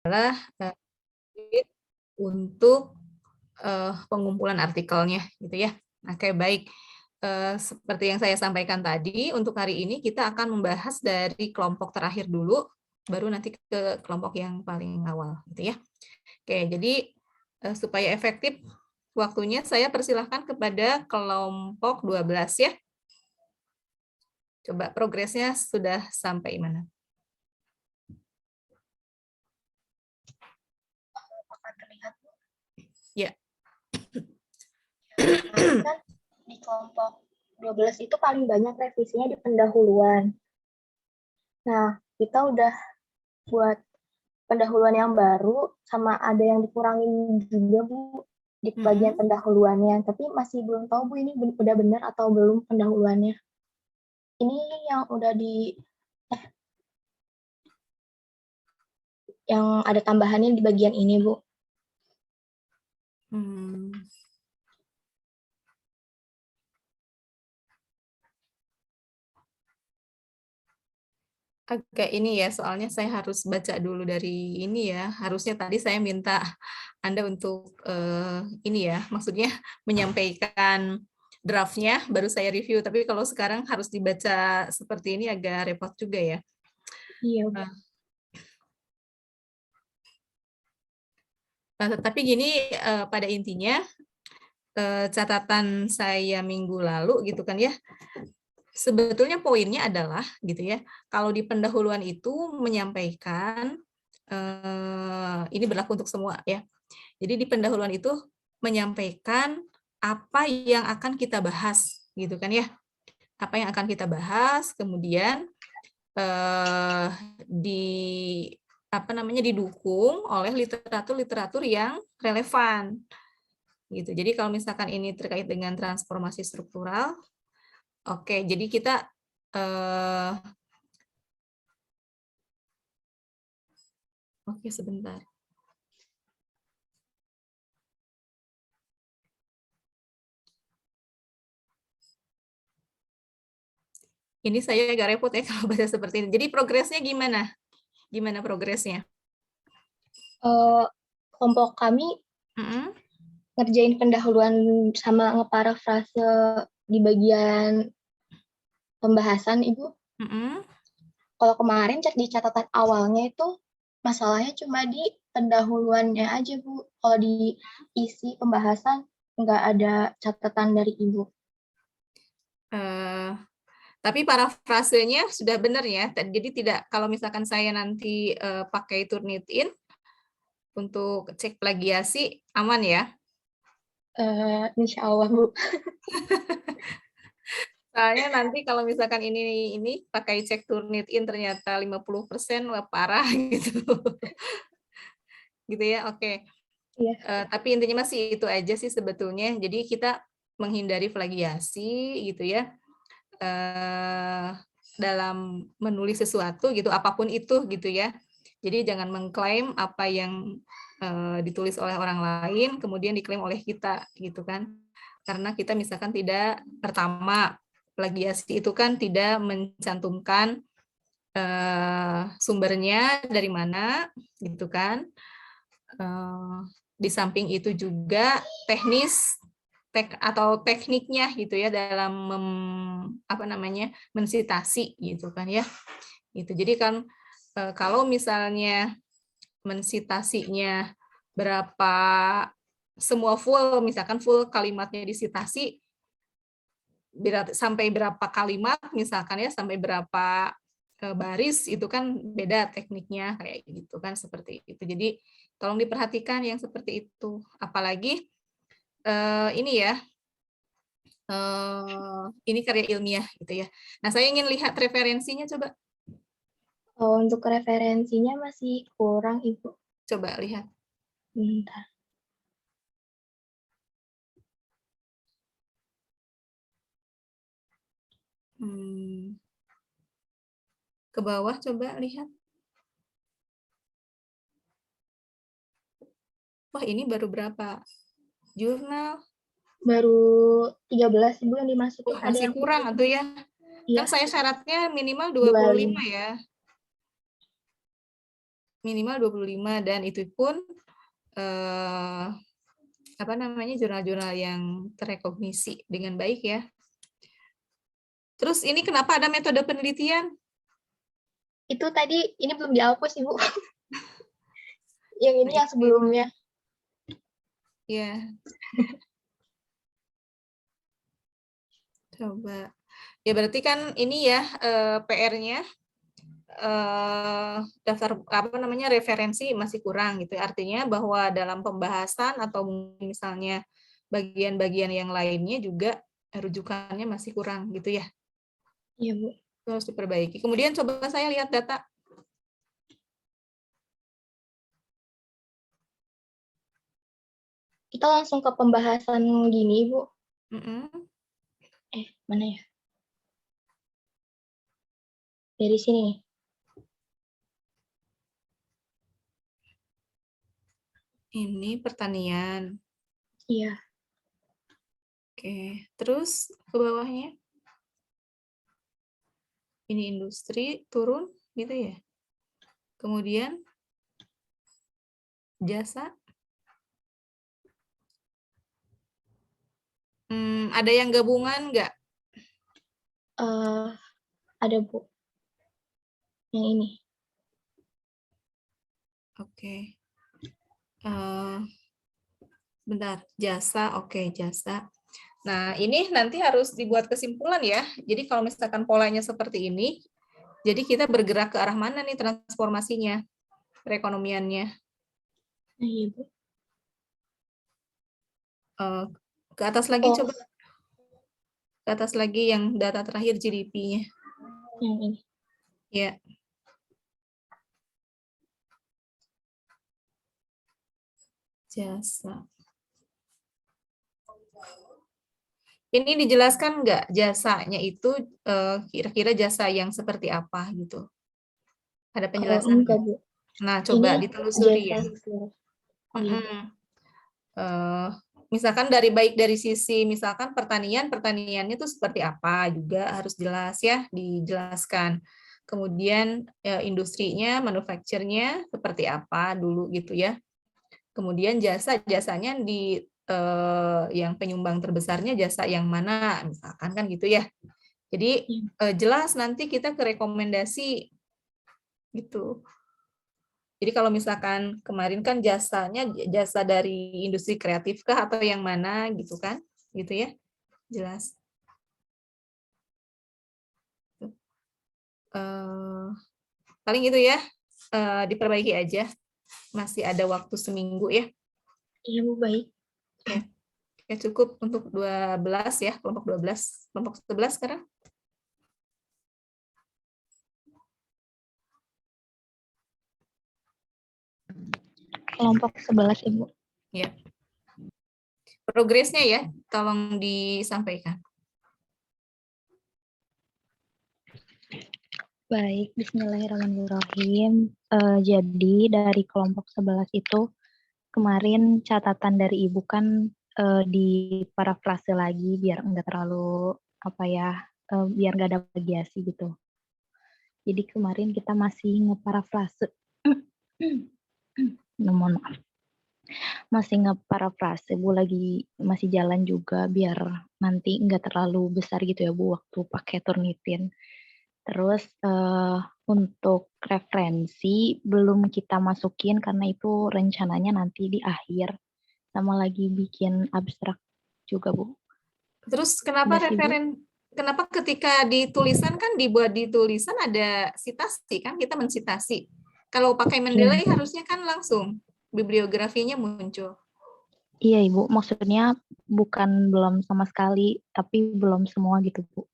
adalah untuk pengumpulan artikelnya gitu ya. Oke, baik. Seperti yang saya sampaikan tadi, untuk hari ini kita akan membahas dari kelompok terakhir dulu, baru nanti ke kelompok yang paling awal gitu ya. Oke, jadi supaya efektif waktunya saya persilahkan kepada kelompok 12 ya. Coba progresnya sudah sampai mana? Apakah terlihat? Ya. Kan di kelompok 12 itu paling banyak revisinya di pendahuluan. Nah, kita udah buat pendahuluan yang baru, sama ada yang dikurangin juga, Bu, di bagian pendahuluannya. Tapi masih belum tahu, Bu, ini udah benar atau belum pendahuluannya. Ini yang udah yang ada tambahannya di bagian ini, Bu. Agak ini ya, soalnya saya harus baca dulu dari ini ya. Harusnya tadi saya minta Anda untuk ini ya, maksudnya menyampaikan draftnya, baru saya review. Tapi kalau sekarang harus dibaca seperti ini agak repot juga ya. Iya. Nah, tetapi gini, pada intinya catatan saya minggu lalu gitu kan ya. Sebetulnya poinnya adalah gitu ya, kalau di pendahuluan itu menyampaikan ini berlaku untuk semua ya. Jadi di pendahuluan itu menyampaikan apa yang akan kita bahas gitu kan ya. Apa yang akan kita bahas, kemudian di apa namanya didukung oleh literatur-literatur yang relevan gitu. Jadi kalau misalkan ini terkait dengan transformasi struktural, oke, jadi kita oke, sebentar. Ini saya agak repot ya kalau baca seperti ini. Jadi progresnya gimana? Gimana progresnya? Kelompok kami ngerjain pendahuluan sama ngeparafrase di bagian pembahasan, Ibu. Kalau kemarin di catatan awalnya itu masalahnya cuma di pendahuluannya aja, Bu. Kalau di isi pembahasan nggak ada catatan dari Ibu. Tapi parafrasenya sudah benar ya. Jadi tidak, kalau misalkan saya nanti pakai Turnitin untuk cek plagiasi, aman ya? Insya Allah, Bu. Soalnya nanti kalau misalkan ini pakai cek Turnitin ternyata 50%, wah parah gitu. Gitu ya, oke. Iya. Tapi intinya masih itu aja sih sebetulnya. Jadi kita menghindari plagiasi gitu ya. Dalam menulis sesuatu gitu, apapun itu gitu ya. Jadi jangan mengklaim apa yang ditulis oleh orang lain kemudian diklaim oleh kita gitu kan. Karena kita misalkan tidak, pertama, plagiasi itu kan tidak mencantumkan sumbernya dari mana gitu kan. Di samping itu juga tekniknya gitu ya dalam mensitasi gitu kan ya. Gitu. Jadi kan kalau misalnya mensitasinya berapa, semua full, misalkan full kalimatnya disitasi sampai berapa kalimat misalkan ya, sampai berapa baris, itu kan beda tekniknya kayak gitu kan, seperti itu. Jadi tolong diperhatikan yang seperti itu. Apalagi ini ya, ini karya ilmiah gitu ya. Nah, saya ingin lihat referensinya coba. Untuk referensinya masih kurang, Ibu. Coba lihat. Bentar. Ke bawah coba lihat. Wah, ini baru berapa? Jurnal. Baru 13, Ibu, yang dimasukin. Oh, masih kurang atau ya? Iya. Kan saya syaratnya minimal 25 ya. Minimal 25 dan itu pun jurnal-jurnal yang terrekognisi dengan baik ya. Terus ini kenapa ada metode penelitian? Itu tadi ini belum dihapus Ibu. Yang ini yang sebelumnya. Ya. Coba. Ya berarti kan ini ya PR-nya daftar referensi masih kurang gitu. Artinya bahwa dalam pembahasan atau misalnya bagian-bagian yang lainnya juga rujukannya masih kurang gitu ya. Iya, Bu. Itu harus diperbaiki. Kemudian coba saya lihat data. Kita langsung ke pembahasan gini, Bu. Mana ya? Dari sini. Ini pertanian. Iya. Oke, terus ke bawahnya. Ini industri turun gitu ya. Kemudian jasa. Ada yang gabungan nggak? Ada, Bu. Yang ini. Oke. Bentar, jasa. Oke, jasa. Nah, ini nanti harus dibuat kesimpulan ya. Jadi kalau misalkan polanya seperti ini, jadi kita bergerak ke arah mana nih transformasinya, perekonomiannya? Iya, Bu. Ke atas lagi coba. Ke atas lagi yang data terakhir GDP-nya. Yang ini. Ya. Jasa. Ini dijelaskan nggak jasanya itu kira-kira jasa yang seperti apa gitu? Ada penjelasan? Enggak, Bu. Nah, coba Ini ditelusuri ya. Misalkan baik dari sisi misalkan pertaniannya itu seperti apa juga harus jelas ya, dijelaskan. Kemudian industrinya, manufacture-nya seperti apa dulu gitu ya. Kemudian jasanya di yang penyumbang terbesarnya jasa yang mana misalkan kan gitu ya. Jadi jelas nanti kita ke rekomendasi gitu. Jadi kalau misalkan kemarin kan jasanya jasa dari industri kreatif kah atau yang mana gitu kan, gitu ya, jelas. Paling itu ya, diperbaiki aja. Masih ada waktu seminggu ya. Iya, Bu, baik. Ya cukup untuk 12 ya, kelompok 12. Kelompok 11 sekarang. Kelompok 11, Ibu. Ya. Progresnya ya, tolong disampaikan. Baik, bismillahirrahmanirrahim. Jadi dari kelompok 11 itu kemarin catatan dari Ibu kan di parafrase lagi biar enggak terlalu biar enggak ada plagiasi gitu. Jadi kemarin kita masih ngeparafrase. Mohon maaf. Masih ngeparafrase, Bu, lagi masih jalan juga biar nanti enggak terlalu besar gitu ya, Bu, waktu pakai Turnitin. Terus untuk referensi belum kita masukin karena itu rencananya nanti di akhir. Sama lagi bikin abstrak juga, Bu. Terus kenapa kenapa ketika ditulisan kan dibuat di tulisan ada sitasi kan, kita mensitasi. Kalau pakai Mendeley harusnya kan langsung bibliografinya muncul. Iya, Ibu. Maksudnya bukan belum sama sekali, tapi belum semua gitu, Bu.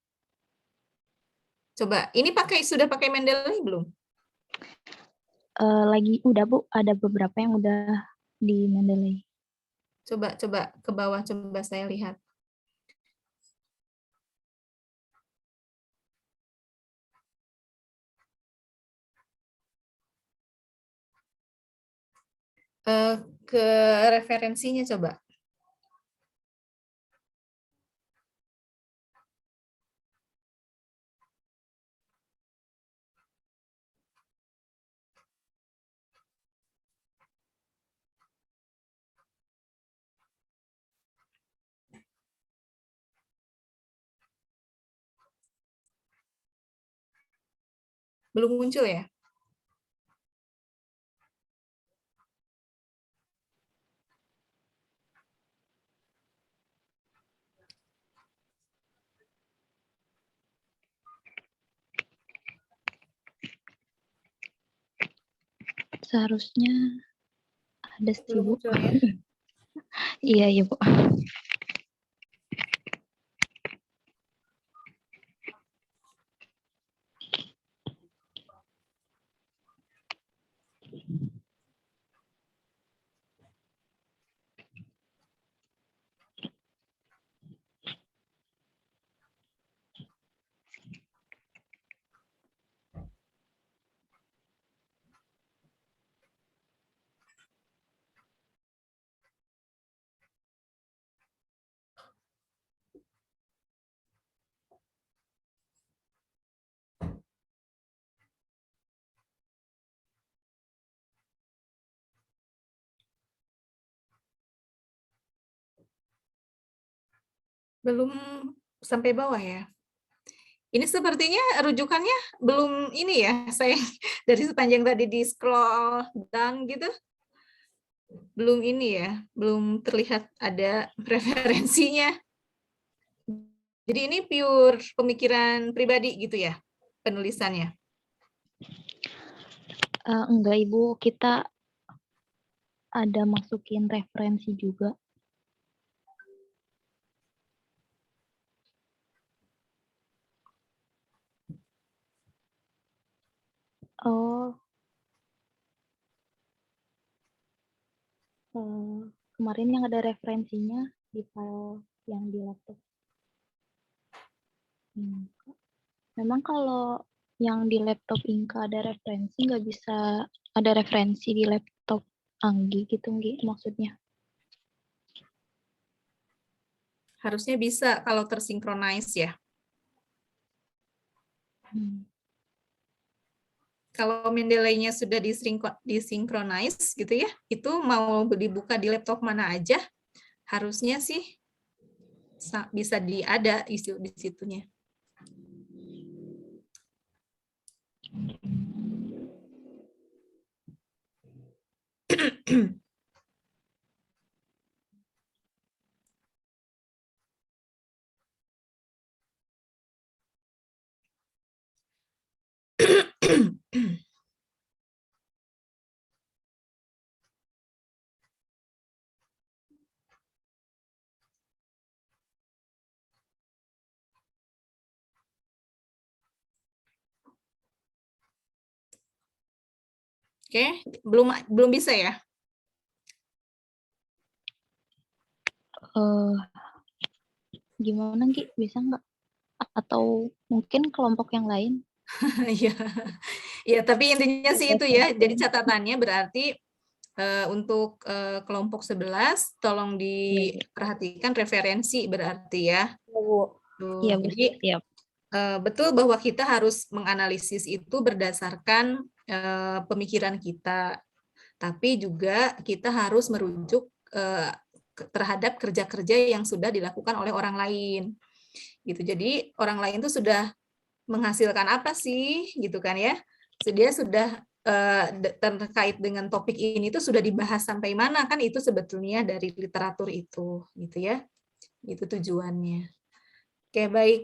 Coba, ini sudah pakai Mendeley belum? Lagi udah, Bu. Ada beberapa yang udah di Mendeley. Coba ke bawah, coba saya lihat. Ke referensinya coba. Belum muncul ya? Seharusnya ada sih, Belum Bu. muncul ya? Iya, Bu. Belum sampai bawah ya? Ini sepertinya rujukannya belum ini ya, saya dari sepanjang tadi di scroll down gitu, belum ini ya, belum terlihat ada referensinya. Jadi ini pure pemikiran pribadi gitu ya, penulisannya? Enggak, Ibu. Kita ada masukin referensi juga. Oh, kemarin yang ada referensinya di file yang di laptop. Memang kalau yang di laptop Inka ada referensi, nggak bisa ada referensi di laptop Anggi gitu, Nggi, maksudnya. Harusnya bisa kalau tersinkronis ya. Kalau Mendeley-nya sudah disinkronis gitu ya, itu mau dibuka di laptop mana aja, harusnya sih bisa ada di situnya. Oke, belum bisa ya? Gimana, Nggi? Bisa nggak? Atau mungkin kelompok yang lain? Iya, ya, tapi intinya sih itu ya. Jadi catatannya berarti untuk kelompok 11 tolong diperhatikan referensi berarti ya. Iya, Bu. Jadi Siap. betul bahwa kita harus menganalisis itu berdasarkan pemikiran kita, tapi juga kita harus merujuk terhadap kerja-kerja yang sudah dilakukan oleh orang lain. Gitu. Jadi orang lain itu sudah menghasilkan apa sih, gitu kan ya? Dia sudah terkait dengan topik ini itu sudah dibahas sampai mana, kan itu sebetulnya dari literatur itu, gitu ya? Itu tujuannya. Oke, baik.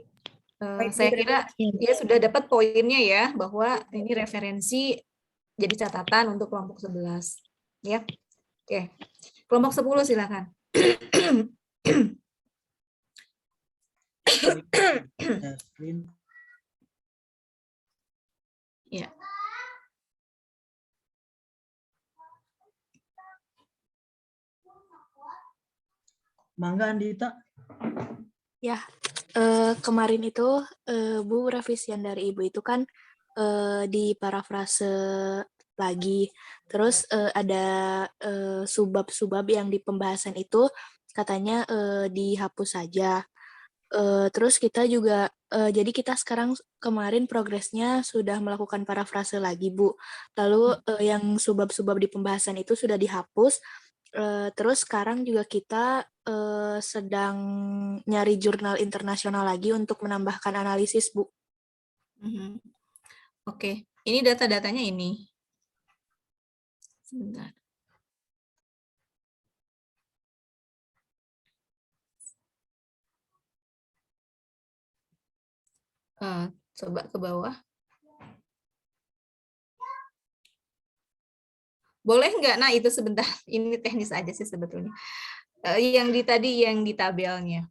Saya kira dia sudah dapat poinnya ya, bahwa ini referensi jadi catatan untuk kelompok 11. Ya. Oke. Kelompok 10 silakan. Ya. Mangga Andita. Ya, kemarin itu Bu, revisian dari Ibu itu kan di parafrase lagi. Terus ada subbab-subbab yang di pembahasan itu katanya dihapus saja. Terus kita juga, jadi kita sekarang kemarin progresnya sudah melakukan parafrase lagi, Bu. Lalu yang subbab-subbab di pembahasan itu sudah dihapus. Terus sekarang juga kita sedang nyari jurnal internasional lagi untuk menambahkan analisis, Bu. Oke. Ini data-datanya ini. Sebentar. Coba ke bawah. Boleh nggak? Nah, itu sebentar. Ini teknis aja sih sebetulnya. Yang di tabelnya.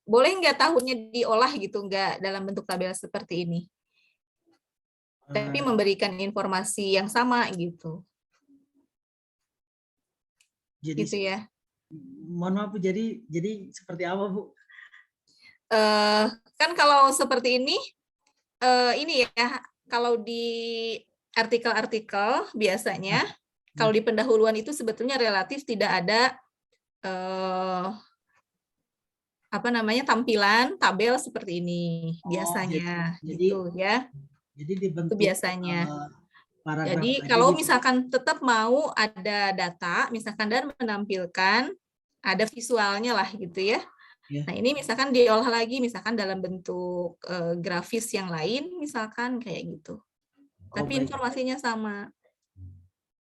Boleh nggak tahunnya diolah gitu, nggak dalam bentuk tabel seperti ini? Tapi memberikan informasi yang sama gitu. Jadi, gitu ya. Mohon maaf Bu, jadi seperti apa Bu? Kan kalau seperti ini ya, kalau di artikel-artikel biasanya, kalau di pendahuluan itu sebetulnya relatif tidak ada tampilan tabel seperti ini biasanya, gitu ya. Jadi dibentuk itu biasanya. paragraf Jadi kalau misalkan tetap mau ada data, misalkan dan menampilkan ada visualnya lah gitu ya. Nah ini misalkan diolah lagi, misalkan dalam bentuk grafis yang lain, misalkan kayak gitu. Tapi informasinya sama.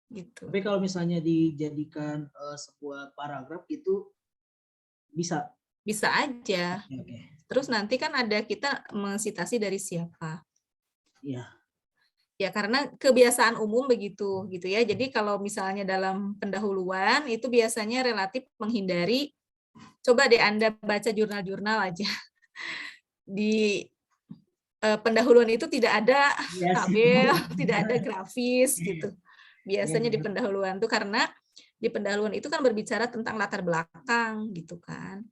Gitu. Tapi kalau misalnya dijadikan sebuah paragraf itu bisa? Bisa aja. Terus nanti kan ada kita mensitasi dari siapa. Iya. Ya karena kebiasaan umum begitu gitu ya. Jadi kalau misalnya dalam pendahuluan itu biasanya relatif menghindari, coba deh Anda baca jurnal-jurnal aja. Di pendahuluan itu tidak ada tabel, tidak ada grafis gitu. Biasanya di pendahuluan itu karena di pendahuluan itu kan berbicara tentang latar belakang gitu kan.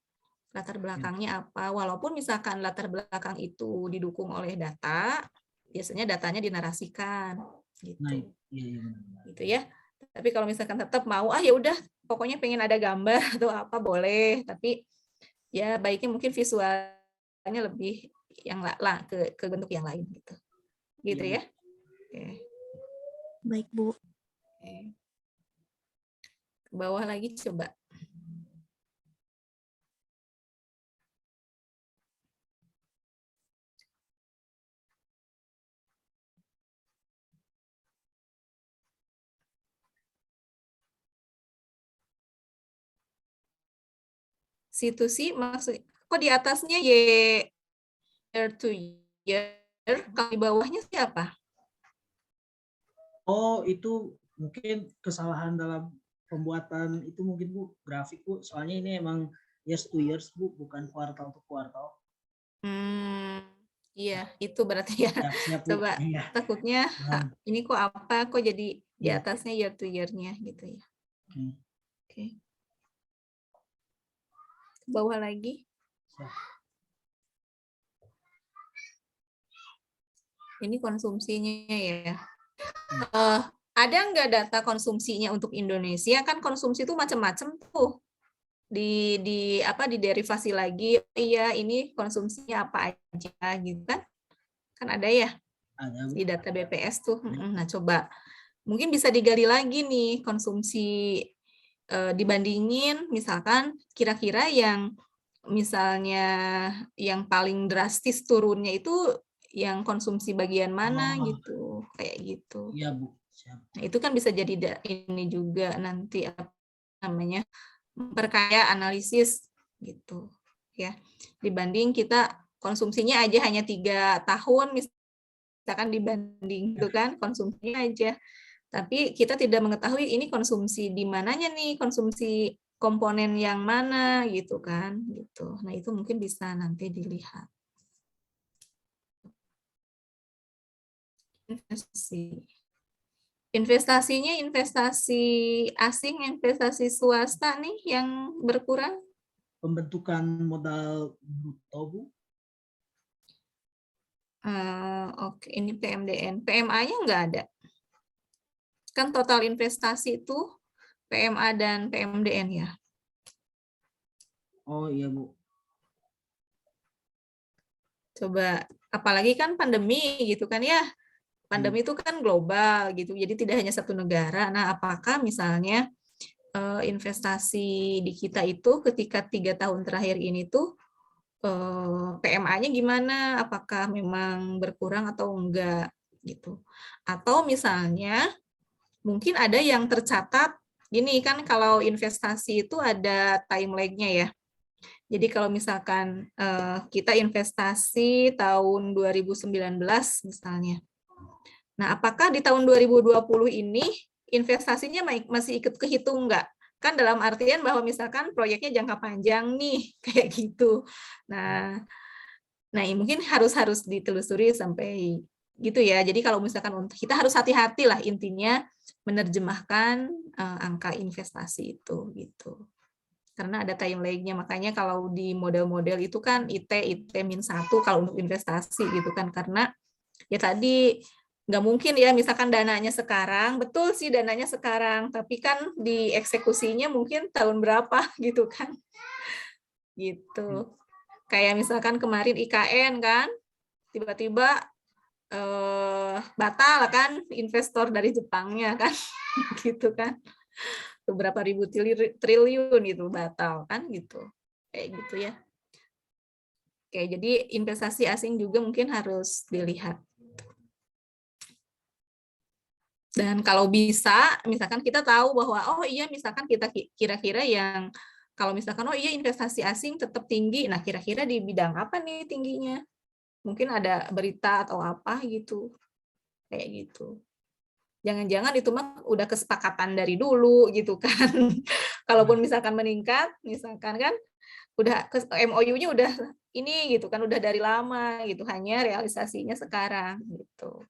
Latar belakangnya apa? Walaupun misalkan latar belakang itu didukung oleh data, biasanya datanya dinarasikan gitu. Gitu ya. Tapi kalau misalkan tetap mau ya udah pokoknya pengen ada gambar atau apa boleh, tapi ya baiknya mungkin visualnya lebih yang ke bentuk yang lain gitu. Gitu ya. Oke. Baik, Bu. Oke. Ke bawah lagi coba. Situasi maksud kok di atasnya year to year, kalau di bawahnya siapa? Oh, itu mungkin kesalahan dalam pembuatan itu mungkin Bu, grafik Bu. Soalnya ini emang years to years Bu, bukan kuartal to kuartal. Iya, itu berarti ya. Siap, Coba ya. takutnya ini kok apa kok jadi di atasnya year to year-nya gitu ya. Oke. Ke bawah lagi. Ini konsumsinya ya. Ada nggak data konsumsinya untuk Indonesia? Kan konsumsi itu macam-macam tuh. Di derivasi lagi, iya ini konsumsinya apa aja gitu kan? Kan ada ya di data BPS tuh. Nah coba mungkin bisa digali lagi nih konsumsi dibandingin misalkan kira-kira yang misalnya yang paling drastis turunnya itu yang konsumsi bagian mana gitu, kayak gitu. Iya Bu. Siap. Nah, itu kan bisa jadi ini juga nanti apa namanya memperkaya analisis gitu ya. Dibanding kita konsumsinya aja hanya 3 tahun misalkan dibanding itu kan konsumsinya aja. Tapi kita tidak mengetahui ini konsumsi di mananya nih, konsumsi komponen yang mana gitu kan gitu. Nah, itu mungkin bisa nanti dilihat. Investasinya investasi asing, investasi swasta nih yang berkurang. Pembentukan modal bruto Bu. Oke, ini PMDN. PMA-nya nggak ada. Kan total investasi itu PMA dan PMDN ya. Oh iya Bu. Coba, apalagi kan pandemi gitu kan ya. Pandemi itu kan global gitu, jadi tidak hanya satu negara. Nah, apakah misalnya investasi di kita itu ketika 3 tahun terakhir ini tuh PMA-nya gimana, apakah memang berkurang atau enggak gitu. Atau misalnya mungkin ada yang tercatat gini kan, kalau investasi itu ada time lag-nya ya. Jadi kalau misalkan kita investasi tahun 2019 misalnya. Nah, apakah di tahun 2020 ini investasinya masih ikut kehitung enggak? Kan dalam artian bahwa misalkan proyeknya jangka panjang nih, kayak gitu. Nah mungkin harus ditelusuri sampai gitu ya. Jadi kalau misalkan kita harus hati-hati lah intinya menerjemahkan angka investasi itu gitu. Karena ada time lag-nya, makanya kalau di model-model itu kan IT-1 kalau untuk investasi gitu kan, karena ya tadi nggak mungkin ya misalkan dananya sekarang, betul sih dananya sekarang, tapi kan di eksekusinya mungkin tahun berapa gitu kan. Gitu. Kayak misalkan kemarin IKN kan, tiba-tiba batal kan investor dari Jepangnya kan, gitu kan. Beberapa ribu triliun itu batal kan gitu. Kayak gitu ya. Oke, jadi investasi asing juga mungkin harus dilihat. Dan kalau bisa, misalkan kita tahu bahwa, oh iya misalkan kita kira-kira yang, kalau misalkan, oh iya investasi asing tetap tinggi, nah kira-kira di bidang apa nih tingginya? Mungkin ada berita atau apa gitu. Kayak gitu. Jangan-jangan itu mah udah kesepakatan dari dulu gitu kan. Kalaupun misalkan meningkat, misalkan kan, udah MOU-nya udah ini gitu kan, udah dari lama gitu, hanya realisasinya sekarang gitu.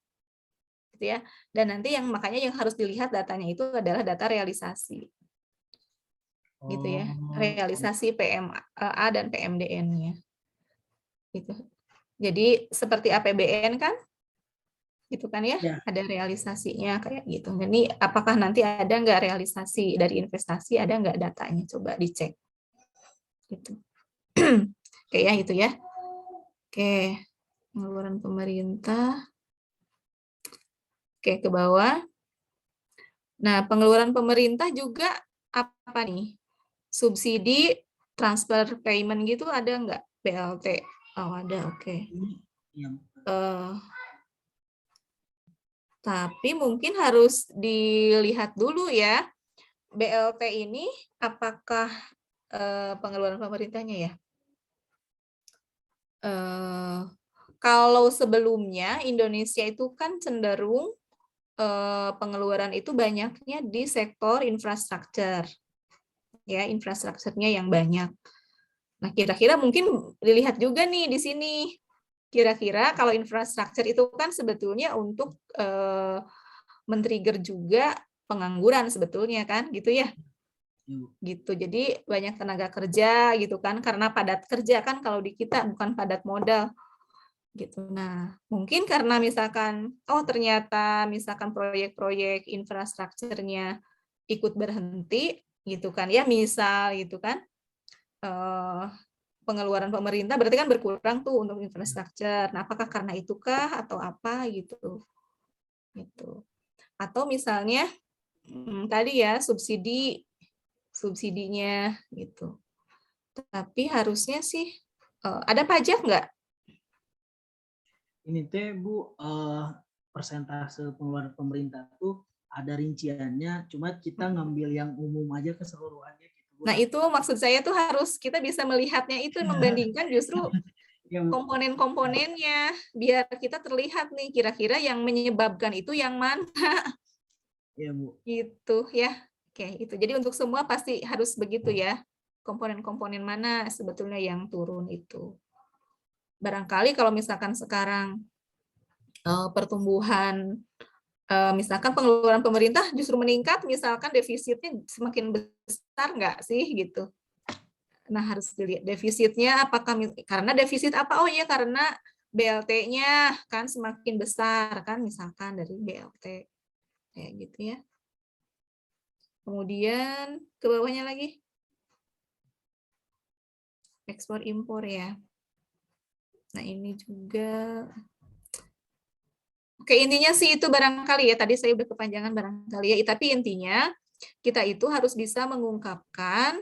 Gitu ya. Dan nanti yang makanya yang harus dilihat datanya itu adalah data realisasi. Gitu ya. Realisasi PMA dan PMDN-nya. Gitu. Jadi seperti APBN kan? Gitu kan ya? Ada realisasinya kayak gitu. Jadi apakah nanti ada nggak realisasi dari investasi, ada nggak datanya? Coba dicek. Gitu. Oke ya, itu ya. Oke. Pengeluaran pemerintah. Oke, ke bawah. Nah, pengeluaran pemerintah juga apa nih? Subsidi, transfer payment gitu ada nggak? BLT? Oh, ada, oke. Tapi mungkin harus dilihat dulu ya, BLT ini apakah pengeluaran pemerintahnya ya? Kalau sebelumnya Indonesia itu kan cenderung pengeluaran itu banyaknya di sektor infrastruktur, ya infrastrukturnya yang banyak. Nah kira-kira mungkin dilihat juga nih di sini, kira-kira kalau infrastruktur itu kan sebetulnya untuk men-trigger juga pengangguran sebetulnya kan, gitu ya. Gitu. Jadi banyak tenaga kerja gitu kan, karena padat kerja kan kalau di kita bukan padat modal. Gitu. Nah, mungkin karena misalkan oh ternyata misalkan proyek-proyek infrastrukturnya ikut berhenti gitu kan ya, misal gitu kan. Pengeluaran pemerintah berarti kan berkurang tuh untuk infrastruktur. Nah, apakah karena itukah atau apa gitu. Gitu. Atau misalnya tadi ya subsidinya gitu. Tapi harusnya sih ada pajak nggak? Ini teh Bu, persentase pengeluaran pemerintah tuh ada rinciannya, cuma kita ngambil yang umum aja keseluruhannya gitu Bu. Nah itu maksud saya tuh harus kita bisa melihatnya itu, membandingkan justru komponen-komponennya, biar kita terlihat nih kira-kira yang menyebabkan itu yang mana. Iya Bu. Gitu ya. Oke, itu. Jadi untuk semua pasti harus begitu ya. Komponen-komponen mana sebetulnya yang turun itu. Barangkali kalau misalkan sekarang pertumbuhan, misalkan pengeluaran pemerintah justru meningkat, misalkan defisitnya semakin besar nggak sih gitu. Nah harus dilihat defisitnya apakah karena defisit apa? Oh iya karena BLT-nya kan semakin besar kan, misalkan dari BLT kayak gitu ya. Kemudian ke bawahnya lagi. Ekspor impor ya. Nah, ini juga. Oke, intinya sih itu barangkali ya. Tadi saya udah kepanjangan barangkali ya. Tapi intinya kita itu harus bisa mengungkapkan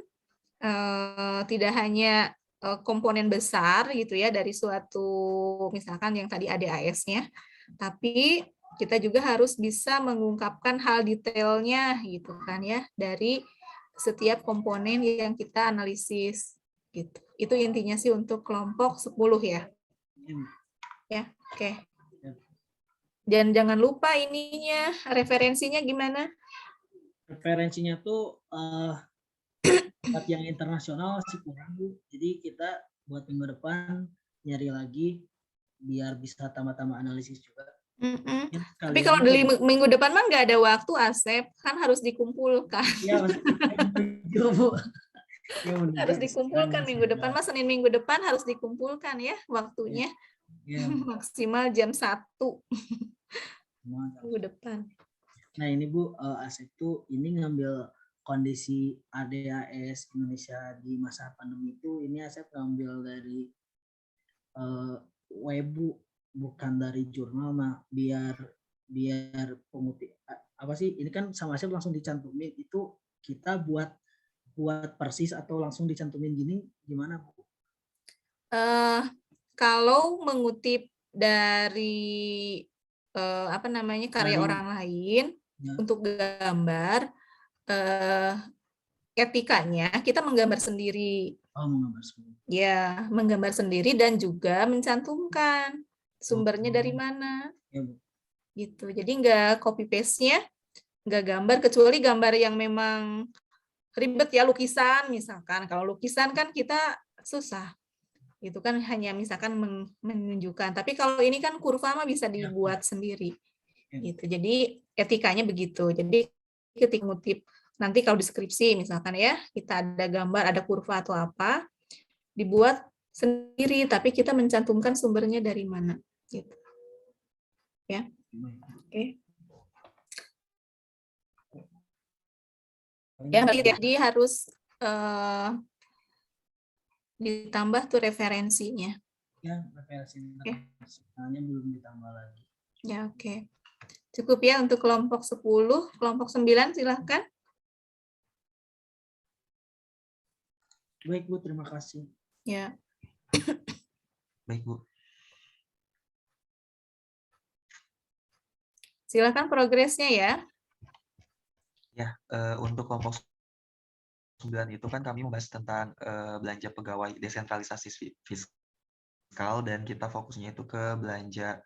tidak hanya komponen besar gitu ya dari suatu misalkan yang tadi ADAS-nya, tapi kita juga harus bisa mengungkapkan hal detailnya gitu kan ya dari setiap komponen yang kita analisis gitu. Itu intinya sih untuk kelompok 10 ya. Ya, oke. Dan jangan lupa ininya referensinya gimana? Referensinya tuh buat yang internasional sih kurang Bu. Jadi kita buat minggu depan nyari lagi biar bisa tambah-tambah analisis juga. Tapi kalau dari minggu depan mah nggak ada waktu, Asep, kan harus dikumpulkan. Iya, Bu. Ya, harus dikumpulkan minggu depan, Mas. Senin minggu depan harus dikumpulkan ya waktunya. Ya. Maksimal jam 1 minggu depan. Nah ini Bu, Asep tuh ini ngambil kondisi ADAS Indonesia di masa pandemi itu, ini Asep ngambil dari web Bu, bukan dari jurnal. Nah biar pengutip apa sih ini kan sama Asep langsung dicantumin, itu kita buat persis atau langsung dicantumin gini gimana Bu? Kalau mengutip dari apa namanya karya orang lain ya. Untuk gambar etikanya kita menggambar sendiri. Menggambar sendiri. Ya, menggambar sendiri dan juga mencantumkan sumbernya dari mana. Ya, Bu. Gitu. Jadi nggak copy paste-nya, nggak gambar kecuali gambar yang memang ribet ya, lukisan misalkan. Kalau lukisan kan kita susah. Itu kan hanya misalkan menunjukkan. Tapi kalau ini kan kurva mah bisa dibuat sendiri. Gitu. Jadi etikanya begitu. Jadi ketika ngutip nanti kalau deskripsi misalkan ya, kita ada gambar, ada kurva atau apa, dibuat sendiri tapi kita mencantumkan sumbernya dari mana gitu. Ya. Oke. Ya, jadi harus ditambah tuh referensinya. Ya, referensinya belum ditambah lagi. Ya, oke. Cukup ya untuk kelompok 10, kelompok 9 silahkan. Baik Bu, terima kasih. Ya. Baik Bu. Silakan progresnya ya. Ya, untuk kelompok 9 itu kan kami membahas tentang belanja pegawai desentralisasi fiskal dan kita fokusnya itu ke belanja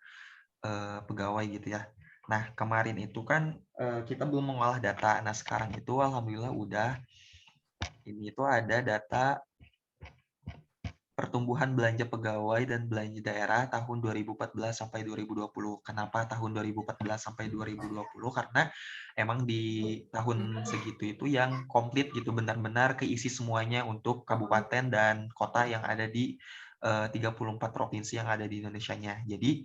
pegawai gitu ya. Nah, kemarin itu kan kita belum mengolah data. Nah, sekarang itu alhamdulillah udah. Ini itu ada data pertumbuhan belanja pegawai dan belanja daerah tahun 2014 sampai 2020. Kenapa tahun 2014 sampai 2020? Karena emang di tahun segitu itu yang komplit gitu, benar-benar keisi semuanya untuk kabupaten dan kota yang ada di 34 provinsi yang ada di Indonesianya. Jadi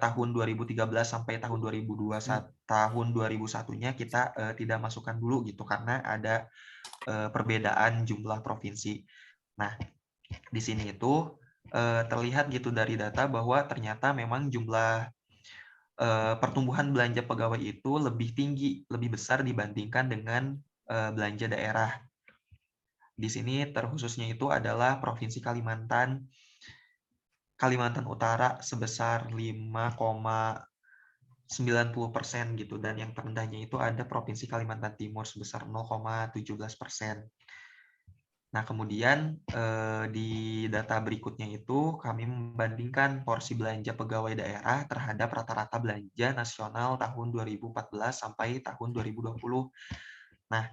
tahun 2013 sampai tahun 2021 tahun 2001-nya kita tidak masukkan dulu gitu karena ada perbedaan jumlah provinsi. Nah, di sini itu terlihat gitu dari data bahwa ternyata memang jumlah pertumbuhan belanja pegawai itu lebih tinggi, lebih besar dibandingkan dengan belanja daerah. Di sini terkhususnya itu adalah Provinsi Kalimantan Utara sebesar 5,90% gitu, dan yang terendahnya itu ada Provinsi Kalimantan Timur sebesar 0,17%. Nah, kemudian di data berikutnya itu kami membandingkan porsi belanja pegawai daerah terhadap rata-rata belanja nasional tahun 2014 sampai tahun 2020. Nah,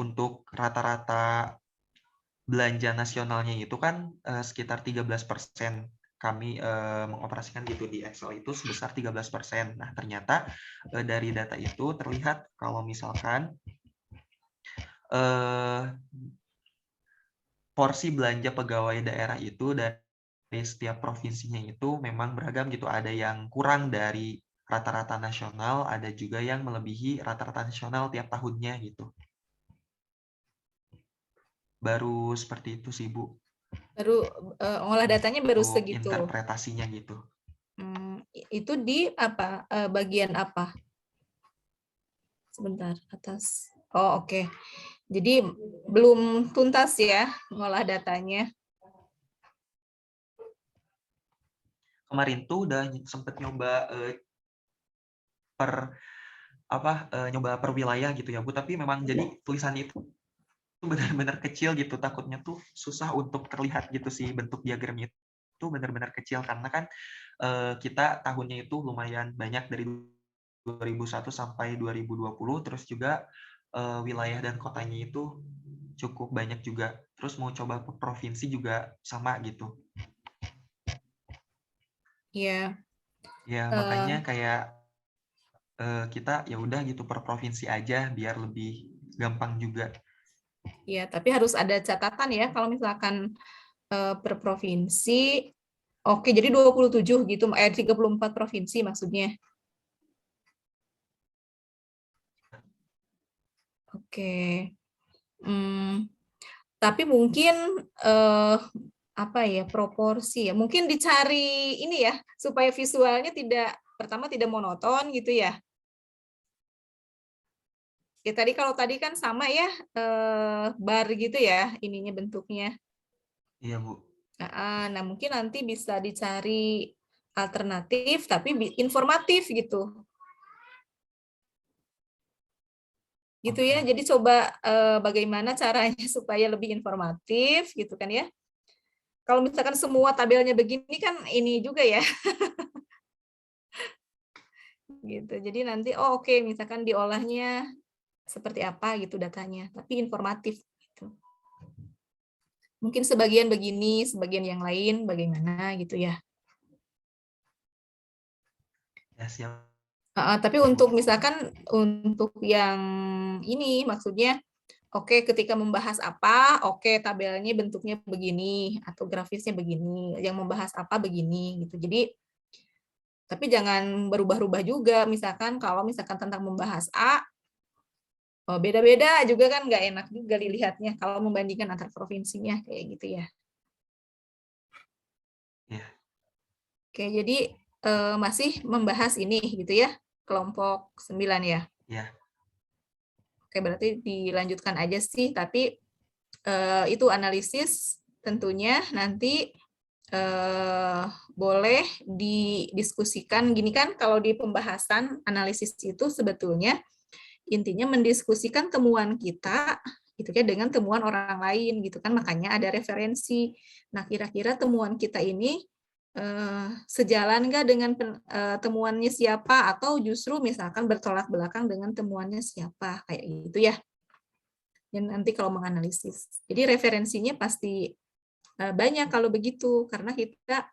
untuk rata-rata belanja nasionalnya itu kan sekitar 13%. Kami mengoperasikan gitu di Excel itu sebesar 13%. Nah, ternyata dari data itu terlihat kalau misalkan porsi belanja pegawai daerah itu dari setiap provinsinya itu memang beragam gitu. Ada yang kurang dari rata-rata nasional, ada juga yang melebihi rata-rata nasional tiap tahunnya gitu. Baru seperti itu sih Bu. Baru ngolah datanya baru segitu. Interpretasinya gitu. Itu di apa? Bagian apa? Sebentar, atas. Oh, oke. Jadi belum tuntas ya ngolah datanya. kemarin tuh udah sempet nyoba nyoba per wilayah gitu ya Bu, tapi memang jadi tulisannya itu benar-benar kecil gitu, takutnya tuh susah untuk terlihat gitu sih, bentuk diagramnya itu benar-benar kecil karena kan kita tahunnya itu lumayan banyak dari 2001 sampai 2020, terus juga wilayah dan kotanya itu cukup banyak juga. Terus mau coba ke provinsi juga sama gitu. Iya. Ya makanya kayak kita ya udah gitu per provinsi aja biar lebih gampang juga. Ya, tapi harus ada catatan ya kalau misalkan per provinsi. Oke, jadi 27 gitu, 34 provinsi maksudnya. Oke. Tapi mungkin apa ya, proporsi ya. Mungkin dicari ini ya supaya visualnya pertama tidak monoton gitu ya. Ya kalau tadi kan sama ya, bar gitu ya ininya bentuknya. Iya Bu. Nah, mungkin nanti bisa dicari alternatif tapi informatif gitu. Gitu ya. Jadi coba bagaimana caranya supaya lebih informatif gitu kan ya. Kalau misalkan semua tabelnya begini kan ini juga ya. Gitu. Jadi nanti oke, misalkan diolahnya seperti apa gitu datanya, tapi informatif gitu. Mungkin sebagian begini, sebagian yang lain bagaimana gitu ya. Ya siap. Tapi untuk misalkan untuk yang ini maksudnya oke, ketika membahas apa, oke tabelnya bentuknya begini atau grafisnya begini, yang membahas apa begini gitu. Jadi tapi jangan berubah-ubah juga. Misalkan kalau misalkan tentang membahas A, beda-beda juga kan nggak enak juga dilihatnya kalau membandingkan antar provinsinya kayak gitu ya. Iya. Oke, jadi masih membahas ini gitu ya, kelompok 9 ya. Iya. Oke, berarti dilanjutkan aja sih, tapi itu analisis tentunya nanti boleh didiskusikan. Gini kan, kalau di pembahasan analisis itu sebetulnya intinya mendiskusikan temuan kita gitu ya dengan temuan orang lain gitu kan, makanya ada referensi. Nah, kira-kira temuan kita ini sejalan nggak dengan temuannya siapa, atau justru misalkan bertolak belakang dengan temuannya siapa, kayak gitu ya. Dan nanti kalau menganalisis. Jadi referensinya pasti banyak kalau begitu, karena kita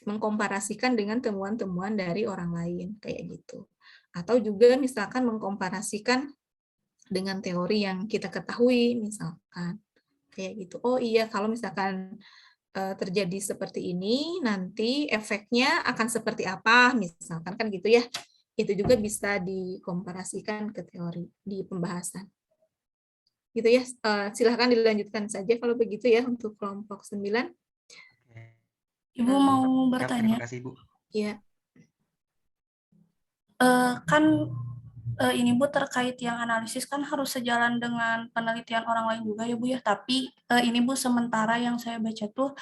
mengkomparasikan dengan temuan-temuan dari orang lain, kayak gitu. Atau juga misalkan mengkomparasikan dengan teori yang kita ketahui, misalkan. Kayak gitu. Oh iya, kalau misalkan terjadi seperti ini, nanti efeknya akan seperti apa, misalkan kan gitu ya. Itu juga bisa dikomparasikan ke teori di pembahasan. Gitu ya, silahkan dilanjutkan saja kalau begitu ya untuk kelompok 9. Ibu mau bertanya? Terima kasih, Bu. Iya. Kan ini Bu terkait yang analisis kan harus sejalan dengan penelitian orang lain juga ya Bu ya. Tapi ini Bu sementara yang saya baca tuh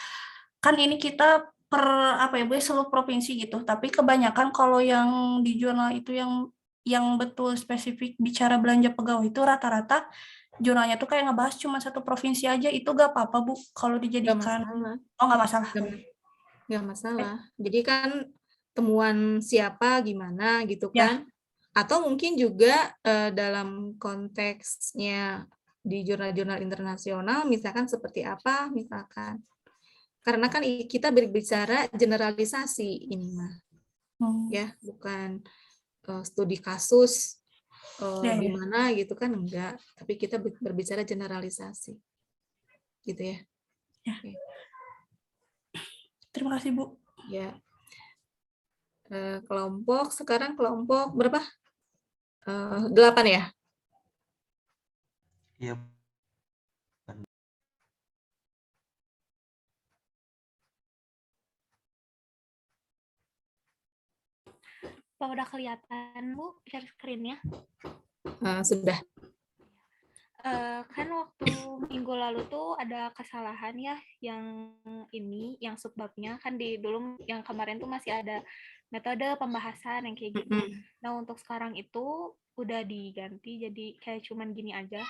kan ini kita per apa ya Bu ya, seluruh provinsi gitu. Tapi kebanyakan kalau yang di jurnal itu yang betul spesifik bicara belanja pegawai itu rata-rata jurnalnya tuh kayak ngebahas cuma satu provinsi aja. Itu gak apa-apa Bu kalau dijadikan? Nggak masalah. Oh nggak masalah. Nggak masalah. Jadi kan temuan siapa gimana gitu Ya. kan. Atau mungkin juga dalam konteksnya di jurnal-jurnal internasional misalkan seperti apa misalkan. Karena kan kita berbicara generalisasi ini mah. Ya, bukan studi kasus di mana gitu kan, enggak. Tapi kita berbicara generalisasi. Gitu ya. Ya. Okay. Terima kasih Bu. Ya. Kelompok sekarang kelompok berapa? 8 ya? Iya. Apa udah kelihatan Bu share screen-nya? Sudah. Kan waktu minggu lalu tuh ada kesalahan ya, yang subbabnya kan dulu yang kemarin tuh masih ada metode pembahasan yang kayak gitu. Nah untuk sekarang itu udah diganti jadi kayak cuman gini aja,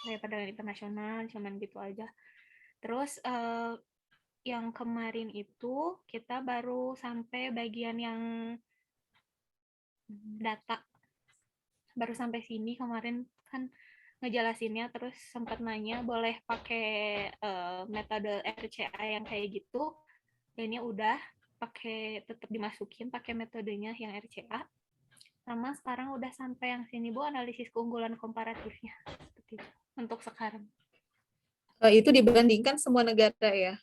kayak perdagangan internasional cuman gitu aja. Terus yang kemarin itu kita baru sampai bagian yang data, baru sampai sini kemarin kan ngejelasinnya, terus sempat nanya boleh pakai metode RCA yang kayak gitu. Ini udah pakai, tetap dimasukin pakai metodenya yang RCA. Sama sekarang udah sampai yang sini Bu, analisis keunggulan komparatifnya. Seperti itu untuk sekarang. Itu dibandingkan semua negara ya?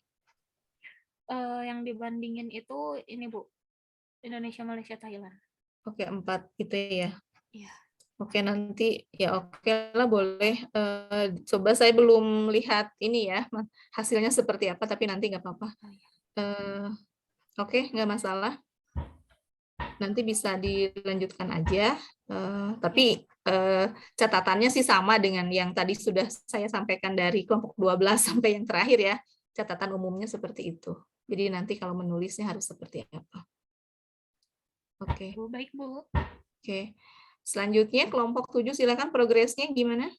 Yang dibandingin itu ini Bu, Indonesia, Malaysia, Thailand. Oke, 4 itu ya. Iya. Oke, nanti ya oke lah, boleh. Coba, saya belum lihat ini ya, hasilnya seperti apa, tapi nanti nggak apa-apa. Oke, nggak masalah. Nanti bisa dilanjutkan aja. Tapi catatannya sih sama dengan yang tadi sudah saya sampaikan dari kelompok 12 sampai yang terakhir ya. Catatan umumnya seperti itu. Jadi nanti kalau menulisnya harus seperti apa. Oke. Baik, Bu. Oke. Selanjutnya kelompok 7, silakan progresnya gimana?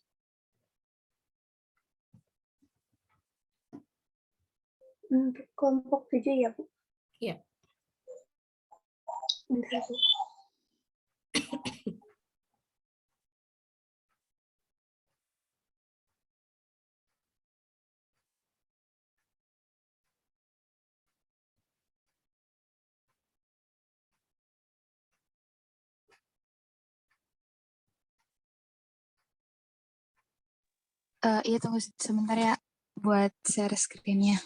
Untuk kelompok 7 ya, Bu? Iya. Bentar, Bu. Iya, tunggu sebentar ya buat share screen-nya.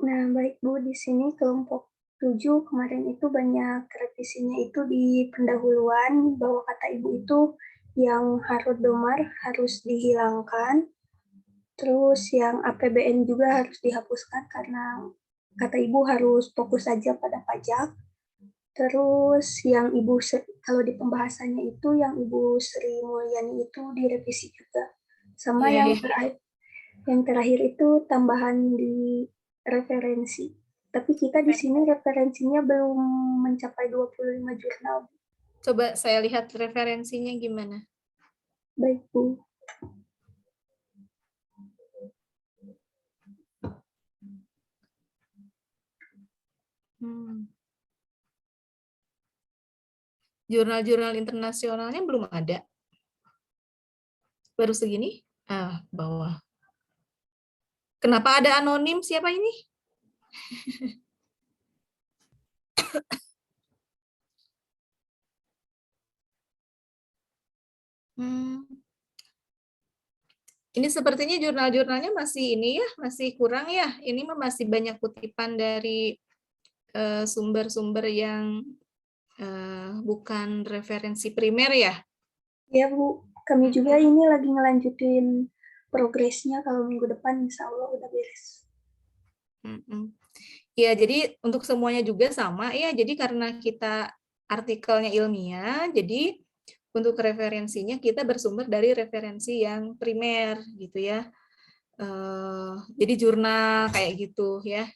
Nah, baik Bu, di sini kelompok 7 kemarin itu banyak revisinya itu di pendahuluan bahwa kata Ibu itu yang harus domar harus dihilangkan. Terus yang APBN juga harus dihapuskan karena kata Ibu harus fokus saja pada pajak. Terus yang Ibu, kalau di pembahasannya itu yang Ibu Sri Mulyani itu direvisi juga. Sama yang terakhir itu tambahan di referensi. Tapi kita di sini referensinya belum mencapai 25 jurnal. Coba saya lihat referensinya gimana. Baik, Bu. Jurnal-jurnal internasionalnya belum ada. Baru segini? Bawah. Kenapa ada anonim? Siapa ini? Ini sepertinya jurnal-jurnalnya masih ini ya, masih kurang ya. Ini masih banyak kutipan dari sumber-sumber yang bukan referensi primer ya. Ya Bu, kami juga ini lagi ngelanjutin progresnya, kalau minggu depan insya Allah udah beres. Ya, jadi untuk semuanya juga sama ya. Jadi karena kita artikelnya ilmiah, jadi untuk referensinya kita bersumber dari referensi yang primer gitu ya. Jadi jurnal kayak gitu ya.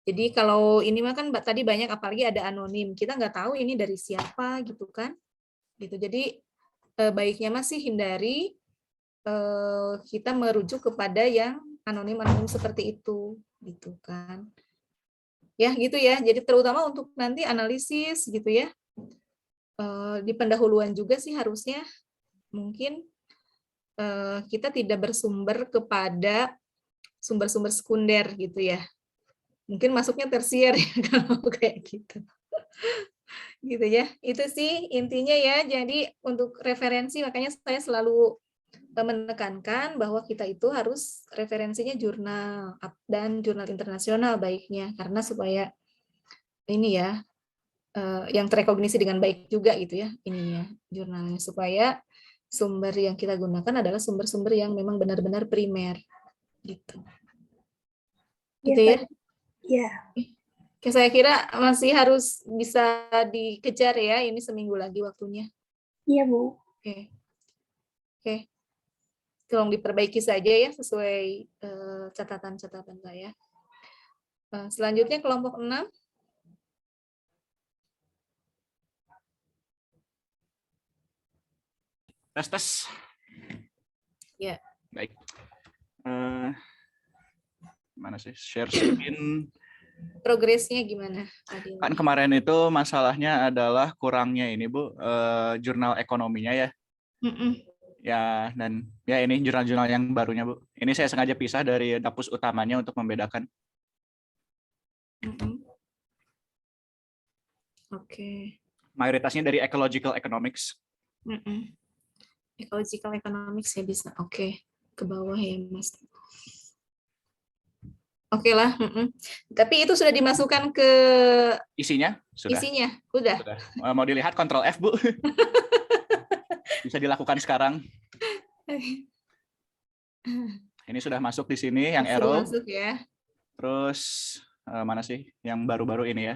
Jadi kalau ini mah kan tadi banyak, apalagi ada anonim, kita nggak tahu ini dari siapa gitu kan. Gitu. Jadi baiknya masih hindari kita merujuk kepada yang anonim-anonim seperti itu gitu kan. Ya gitu ya. Jadi terutama untuk nanti analisis gitu ya. Di pendahuluan juga sih harusnya mungkin kita tidak bersumber kepada sumber-sumber sekunder gitu ya. Mungkin masuknya tersier ya kalau kayak gitu. Gitu ya. Itu sih intinya ya. Jadi untuk referensi makanya saya selalu menekankan bahwa kita itu harus referensinya jurnal dan jurnal internasional baiknya, karena supaya ini ya yang terekognisi dengan baik juga gitu ya ininya jurnalnya, supaya sumber yang kita gunakan adalah sumber-sumber yang memang benar-benar primer gitu. Gitu ya. Iya. Oke, saya kira masih harus bisa dikejar ya, ini seminggu lagi waktunya. Iya, Bu. Oke. Oke. Tolong diperbaiki saja ya sesuai catatan-catatan saya. Selanjutnya kelompok 6. Tes. Ya. Baik. Mana sih share screen? Progresnya gimana? Kan kemarin itu masalahnya adalah kurangnya ini Bu, jurnal ekonominya ya. Ya, dan ya ini jurnal-jurnal yang barunya Bu. Ini saya sengaja pisah dari dapus utamanya untuk membedakan. Oke. Mayoritasnya dari ecological economics. Ecological economics ya bisa. Oke. Ke bawah ya Mas. Oke lah. Tapi itu sudah dimasukkan ke isinya? Sudah. Isinya? Udah. Mau dilihat Ctrl F, Bu? Bisa dilakukan sekarang. Ini sudah masuk di sini yang arrow. Masuk ya. Terus mana sih yang baru-baru ini ya?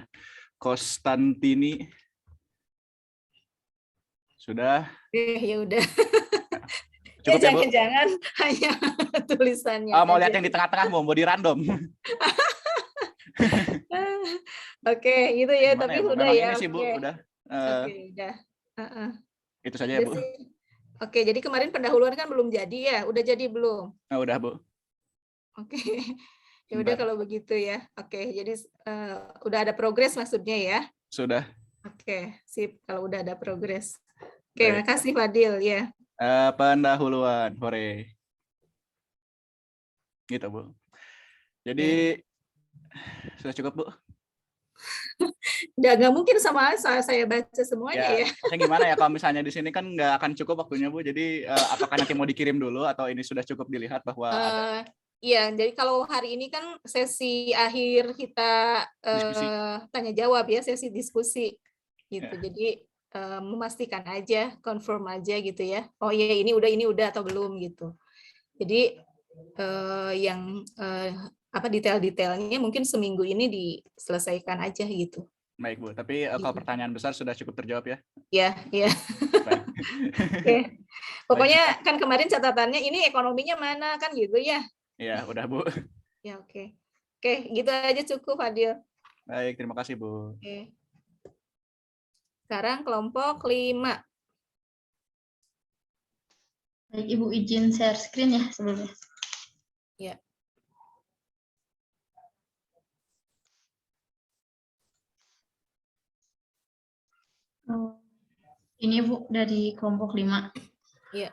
Konstantini. Sudah. Ya udah. Cukup ya, Bu? Jangan hanya tulisannya. Mau lihat yang di tengah-tengah, mau di random. Oke, gitu ya. Gimana tapi ya, Bu? sudah memang ya. ini sih, Bu, udah. Oke, udah. Itu saja ya, Bu. Oke, jadi kemarin pendahuluan kan belum jadi ya? Udah jadi belum? Udah, Bu. Oke. Ya udah kalau begitu ya. Oke, jadi udah ada progres maksudnya ya? Sudah. Oke, sip. Kalau udah ada progres. Oke, makasih Fadil ya. Pendahuluan, hore. Gitu, Bu. Jadi sudah cukup, Bu? Nggak mungkin sama saya baca semuanya ya. Maksudnya gimana ya, kalau misalnya di sini kan nggak akan cukup waktunya, Bu. Jadi apakah nanti mau dikirim dulu atau ini sudah cukup dilihat bahwa Iya, jadi kalau hari ini kan sesi akhir kita tanya jawab ya, sesi diskusi gitu. Jadi memastikan aja, confirm aja gitu ya. Oh iya ini udah atau belum gitu. Jadi yang detail-detailnya mungkin seminggu ini diselesaikan aja gitu. Baik Bu, tapi kalau pertanyaan besar sudah cukup terjawab ya? Iya. Oke. Pokoknya kan kemarin catatannya ini ekonominya mana kan gitu ya? Iya, udah Bu. Ya oke. Oke, gitu aja cukup Fadil. Baik, terima kasih Bu. Oke. Sekarang kelompok 5. Baik, Ibu izin share screen ya sebelumnya. Ya. Ini Bu dari kelompok 5. Iya.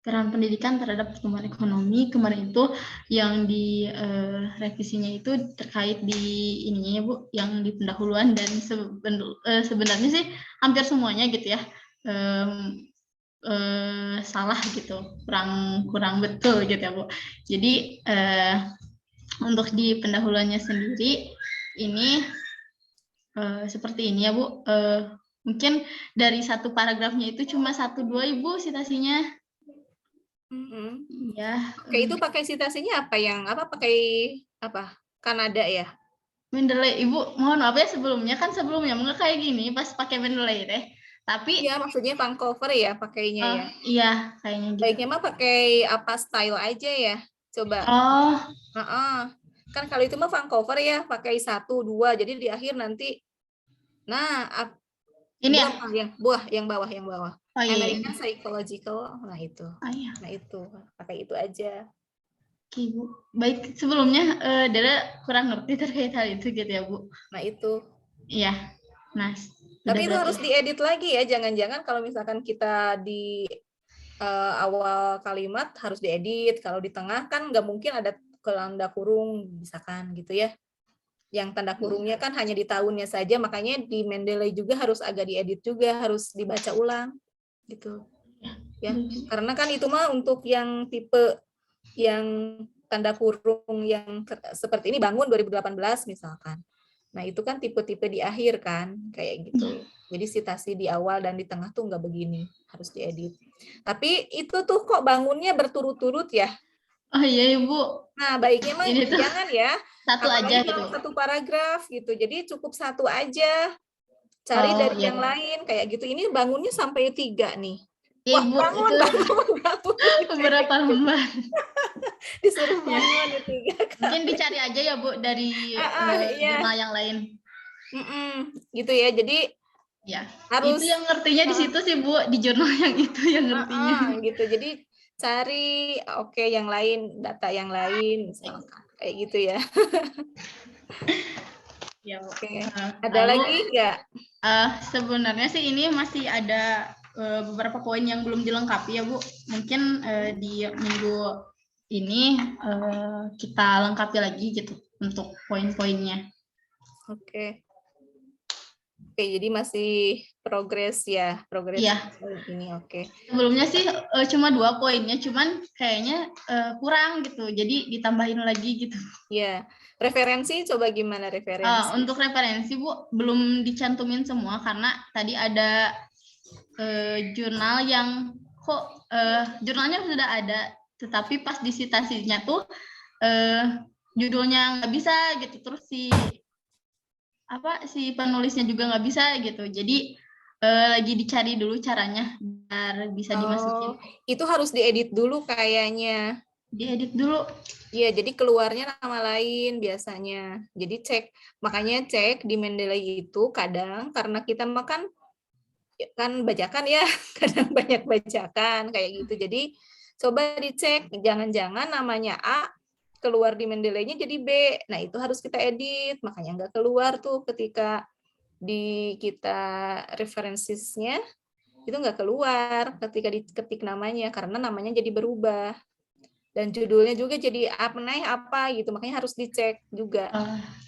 Peran pendidikan terhadap pertumbuhan ekonomi kemarin itu yang di revisinya itu terkait di ininya ya Bu, yang di pendahuluan dan sebenarnya sih hampir semuanya gitu ya salah gitu, kurang betul gitu ya Bu. Jadi untuk di pendahuluannya sendiri ini seperti ini ya Bu, mungkin dari satu paragrafnya itu cuma 1-2 Ibu citasinya. Ya. Oke, itu pakai citasinya pakai Kanada ya? Mendeley, Ibu, mohon maaf ya sebelumnya nggak kayak gini pas pakai Mendeley deh. Tapi ya maksudnya Vancouver ya pakainya ya. Iya, kayaknya gitu. Baiknya mah pakai style aja ya. Coba. Kan kalau itu mah Vancouver ya, pakai 1, 2. Jadi di akhir nanti ini yang bawah. Oh, iya, American Psychological, itu. Iya. Nah itu, pakai itu aja. Oke, Bu. Baik, sebelumnya Dara kurang ngerti terkait hal itu gitu ya, Bu. Nah itu. Iya. Nah, tapi itu harus diedit lagi ya, jangan-jangan kalau misalkan kita di awal kalimat harus diedit, kalau di tengah kan nggak mungkin ada tanda kurung, misalkan gitu ya. Yang tanda kurungnya kan hanya di tahunnya saja, makanya di Mendeley juga harus agak diedit juga, harus dibaca ulang gitu. Ya, karena kan itu mah untuk yang tipe yang tanda kurung yang seperti ini bangun 2018 misalkan. Nah, itu kan tipe-tipe di akhir kan, kayak gitu. Jadi citasi di awal dan di tengah tuh nggak begini, harus diedit. Tapi itu tuh kok bangunnya berturut-turut ya? Oh iya Ibu. Nah, baiknya mah jangan ya. Satu aja gitu. Satu paragraf gitu. Jadi cukup satu aja. Cari dari yang lain kayak gitu. Ini bangunnya sampai 3 nih. Wah, Ibu, bangun. Beberapa lembar. Disuruh bangun di 3. Mungkin dicari aja ya Bu dari jurnal yang lain. Gitu ya. Jadi ya harus itu yang ngertinya di situ sih Bu, di jurnal yang itu yang ngertinya. Gitu. Jadi cari yang lain, data yang lain misalkan kayak gitu ya. Ya, oke. Ada lagi nggak? Sebenarnya sih ini masih ada beberapa poin yang belum dilengkapi ya Bu. Mungkin di minggu ini kita lengkapi lagi gitu untuk poin-poinnya. Oke, jadi masih progres ya, ini oke. Sebelumnya sih cuma 2 poinnya, cuman kayaknya kurang gitu, jadi ditambahin lagi gitu. Ya, referensi coba gimana referensi? Untuk referensi Bu belum dicantumin semua karena tadi ada jurnal yang jurnalnya sudah ada, tetapi pas di citasinya tuh judulnya nggak bisa gitu, terus si penulisnya juga nggak bisa gitu, jadi lagi dicari dulu caranya biar bisa dimasukin. Itu harus diedit dulu kayaknya. Diedit dulu. Iya, jadi keluarnya nama lain biasanya. Jadi makanya cek di Mendeley itu kadang karena kita makan kan bajakan ya, kadang banyak bajakan kayak gitu. Jadi coba dicek, jangan-jangan namanya A keluar di Mendeley-nya jadi B. Nah, itu harus kita edit, makanya nggak keluar tuh ketika kita referensinya itu nggak keluar ketika diketik namanya karena namanya jadi berubah dan judulnya juga jadi apa gitu, makanya harus dicek juga.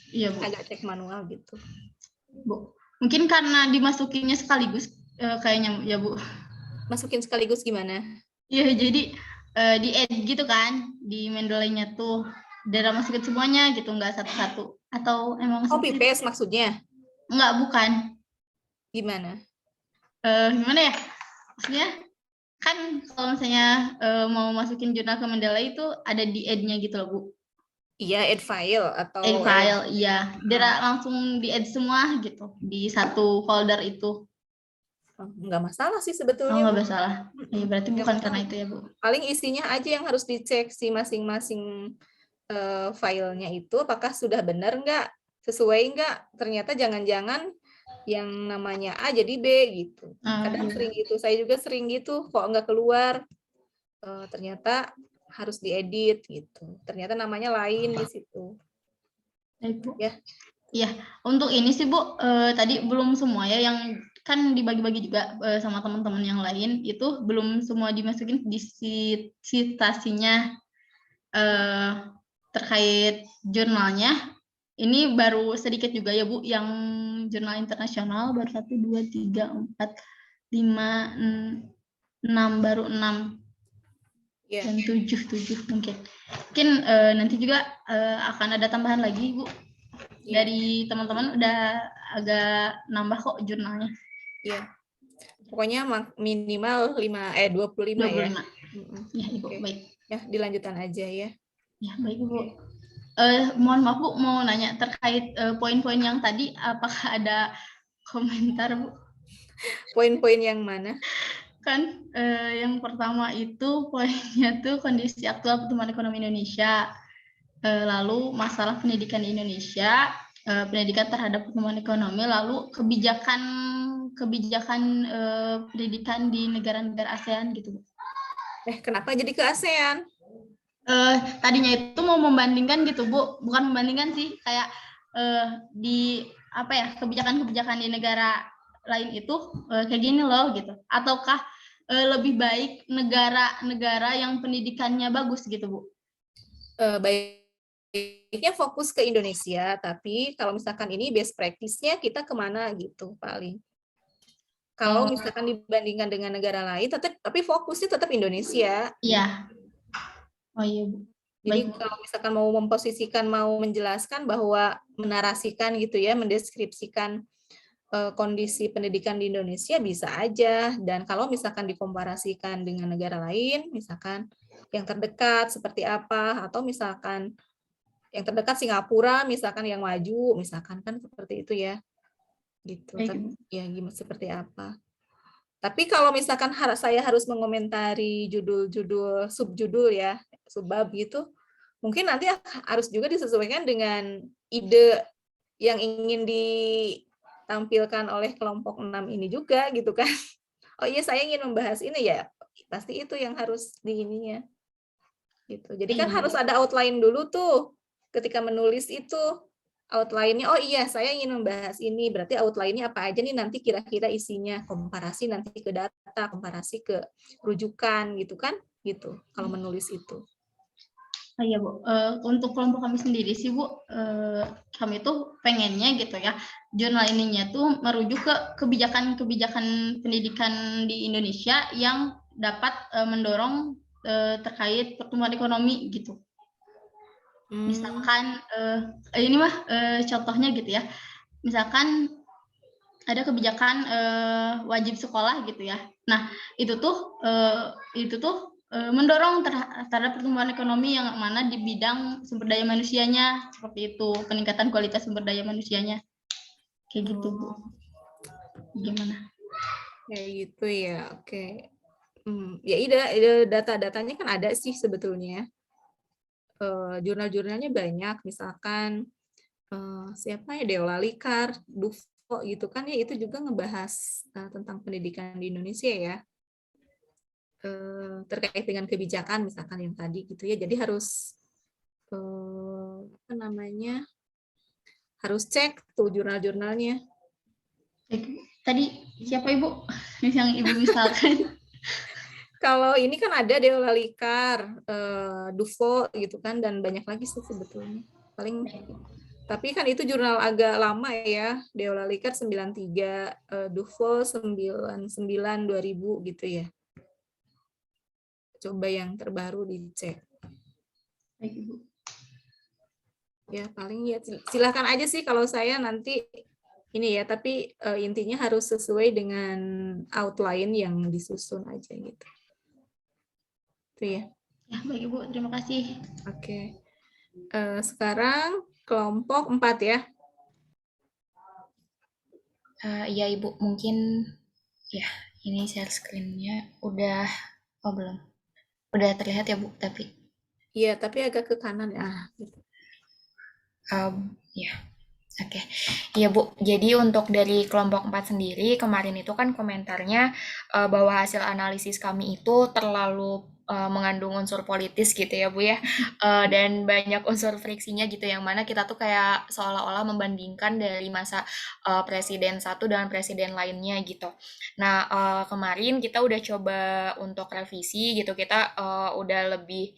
Iya Bu. Agak cek manual gitu. Bu, mungkin karena dimasukinnya sekaligus kayaknya ya Bu. Masukin sekaligus gimana? Iya, jadi di-edit gitu kan di Mendeley-nya tuh udah masukin semuanya gitu, nggak satu-satu atau emang copy paste maksudnya? Enggak, bukan. Gimana? Gimana ya? Maksudnya kan kalau misalnya mau masukin jurnal ke Mendeley itu ada di add-nya gitu loh Bu. Iya, add file atau add file, iya. Dia langsung di-add semua gitu di satu folder itu. Nggak masalah sih sebetulnya. Nggak masalah. Ya, berarti bukan karena itu ya Bu. Paling isinya aja yang harus dicek si masing-masing filenya itu apakah sudah benar nggak, sesuai nggak, ternyata jangan-jangan yang namanya A jadi B gitu. Kadang sering gitu, saya juga sering gitu, kok nggak keluar, ternyata harus diedit gitu, ternyata namanya lain di situ. Ya. Iya, untuk ini sih Bu, tadi belum semua ya, yang kan dibagi-bagi juga sama teman-teman yang lain, itu belum semua dimasukin di citasinya terkait jurnalnya. Ini baru sedikit juga ya Bu, yang jurnal internasional baru 1, 2, 3, 4, 5, 6, baru 6. Dan 7 mungkin. Mungkin nanti juga akan ada tambahan lagi Bu. Dari teman-teman udah agak nambah kok jurnalnya. Iya. Pokoknya minimal 25 ya. Ya, Ibu, baik. Ya, dilanjutan aja ya. Ya, baik Bu. Mohon maaf Bu, mau nanya terkait poin-poin yang tadi, apakah ada komentar Bu? Poin-poin yang mana? Kan yang pertama itu poinnya tuh kondisi aktual pertumbuhan ekonomi Indonesia, lalu masalah pendidikan di Indonesia, pendidikan terhadap pertumbuhan ekonomi, lalu kebijakan pendidikan di negara-negara ASEAN gitu. Kenapa jadi ke ASEAN? Tadinya itu mau membandingkan gitu Bu, bukan membandingkan sih, kayak di apa ya, kebijakan-kebijakan di negara lain itu kayak gini loh gitu, ataukah lebih baik negara-negara yang pendidikannya bagus gitu Bu? Baik sebaiknya fokus ke Indonesia, tapi kalau misalkan ini best practice-nya kita kemana gitu paling. Kalau misalkan dibandingkan dengan negara lain, tapi fokusnya tetap Indonesia. Iya. Oh iya, Bu. Jadi Baik. kalau misalkan mau memposisikan, mau menjelaskan bahwa menarasikan gitu ya, mendeskripsikan kondisi pendidikan di Indonesia bisa aja. Dan kalau misalkan dikomparasikan dengan negara lain, misalkan yang terdekat seperti apa, atau misalkan yang terdekat Singapura, misalkan yang maju, misalkan kan seperti itu ya. Gitu. Ya gimana seperti apa. Tapi kalau misalkan saya harus mengomentari judul-judul, subjudul ya, subbab gitu, mungkin nanti harus juga disesuaikan dengan ide yang ingin ditampilkan oleh kelompok 6 ini juga gitu kan. Oh iya saya ingin membahas ini ya, pasti itu yang harus di ininya. Gitu. Jadi kan harus ada outline dulu tuh ketika menulis itu. Outline-nya, oh iya saya ingin membahas ini, berarti outline-nya apa aja nih nanti kira-kira isinya, komparasi nanti ke data, komparasi ke rujukan gitu kan, gitu kalau menulis itu. Oh iya Bu, untuk kelompok kami sendiri sih Bu, kami tuh pengennya gitu ya, jurnal ininya tuh merujuk ke kebijakan-kebijakan pendidikan di Indonesia yang dapat mendorong terkait pertumbuhan ekonomi gitu. Misalkan ini mah contohnya gitu ya, misalkan ada kebijakan wajib sekolah gitu ya. Nah itu tuh mendorong terhadap pertumbuhan ekonomi yang mana di bidang sumber daya manusianya, seperti itu, peningkatan kualitas sumber daya manusianya, kayak gitu Bu. Gimana? Kayak gitu ya, oke. Ya data-datanya kan ada sih sebetulnya. Jurnal-jurnalnya banyak, misalkan siapa ya, Deola Likar, Dufo gitu kan ya, itu juga ngebahas tentang pendidikan di Indonesia ya, terkait dengan kebijakan misalkan yang tadi gitu ya. Jadi harus apa namanya, harus cek tuh jurnal-jurnalnya. Tadi siapa Ibu yang Ibu misalkan? Kalau ini kan ada Deola Likar, Dufo gitu kan, dan banyak lagi sih sebetulnya. Paling, tapi kan itu jurnal agak lama ya. Deola Likar 93, Dufo 99 2000 gitu ya. Coba yang terbaru dicek. Baik Ibu. Ya paling ya silakan aja sih kalau saya nanti ini ya, tapi intinya harus sesuai dengan outline yang disusun aja gitu. Itu ya. Ya, baik Ibu, terima kasih. Oke. Sekarang kelompok 4 ya. Iya Ibu, mungkin ya ini share screen-nya udah, oh belum. Udah terlihat ya Bu, tapi. Iya, tapi agak ke kanan ya. Ya. Oke, iya Bu. Jadi untuk dari kelompok 4 sendiri, kemarin itu kan komentarnya bahwa hasil analisis kami itu terlalu mengandung unsur politis gitu ya Bu ya, dan banyak unsur friksinya gitu, yang mana kita tuh kayak seolah-olah membandingkan dari masa presiden satu dengan presiden lainnya gitu. Nah kemarin kita udah coba untuk revisi gitu, kita udah lebih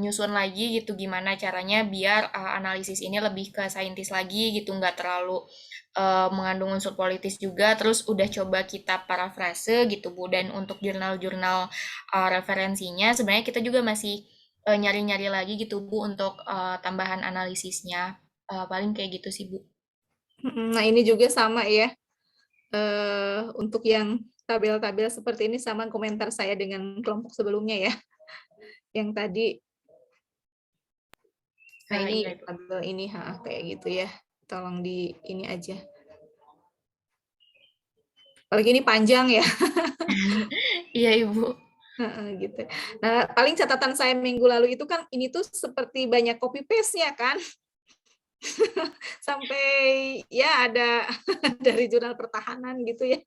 nyusun lagi gitu gimana caranya biar analisis ini lebih ke saintis lagi gitu, nggak terlalu mengandung unsur politis juga. Terus udah coba kita parafrase gitu Bu, dan untuk jurnal-jurnal referensinya sebenarnya kita juga masih nyari-nyari lagi gitu Bu untuk tambahan analisisnya. Paling kayak gitu sih Bu. Nah ini juga sama ya, untuk yang tabel-tabel seperti ini sama komentar saya dengan kelompok sebelumnya ya. Yang tadi, nah ini tabel ini kayak gitu ya, tolong di ini aja. Apalagi ini panjang ya. Iya Ibu. Gitu. Nah paling catatan saya minggu lalu itu kan ini tuh seperti banyak copy paste-nya kan. Sampai ya ada dari jurnal pertahanan gitu ya.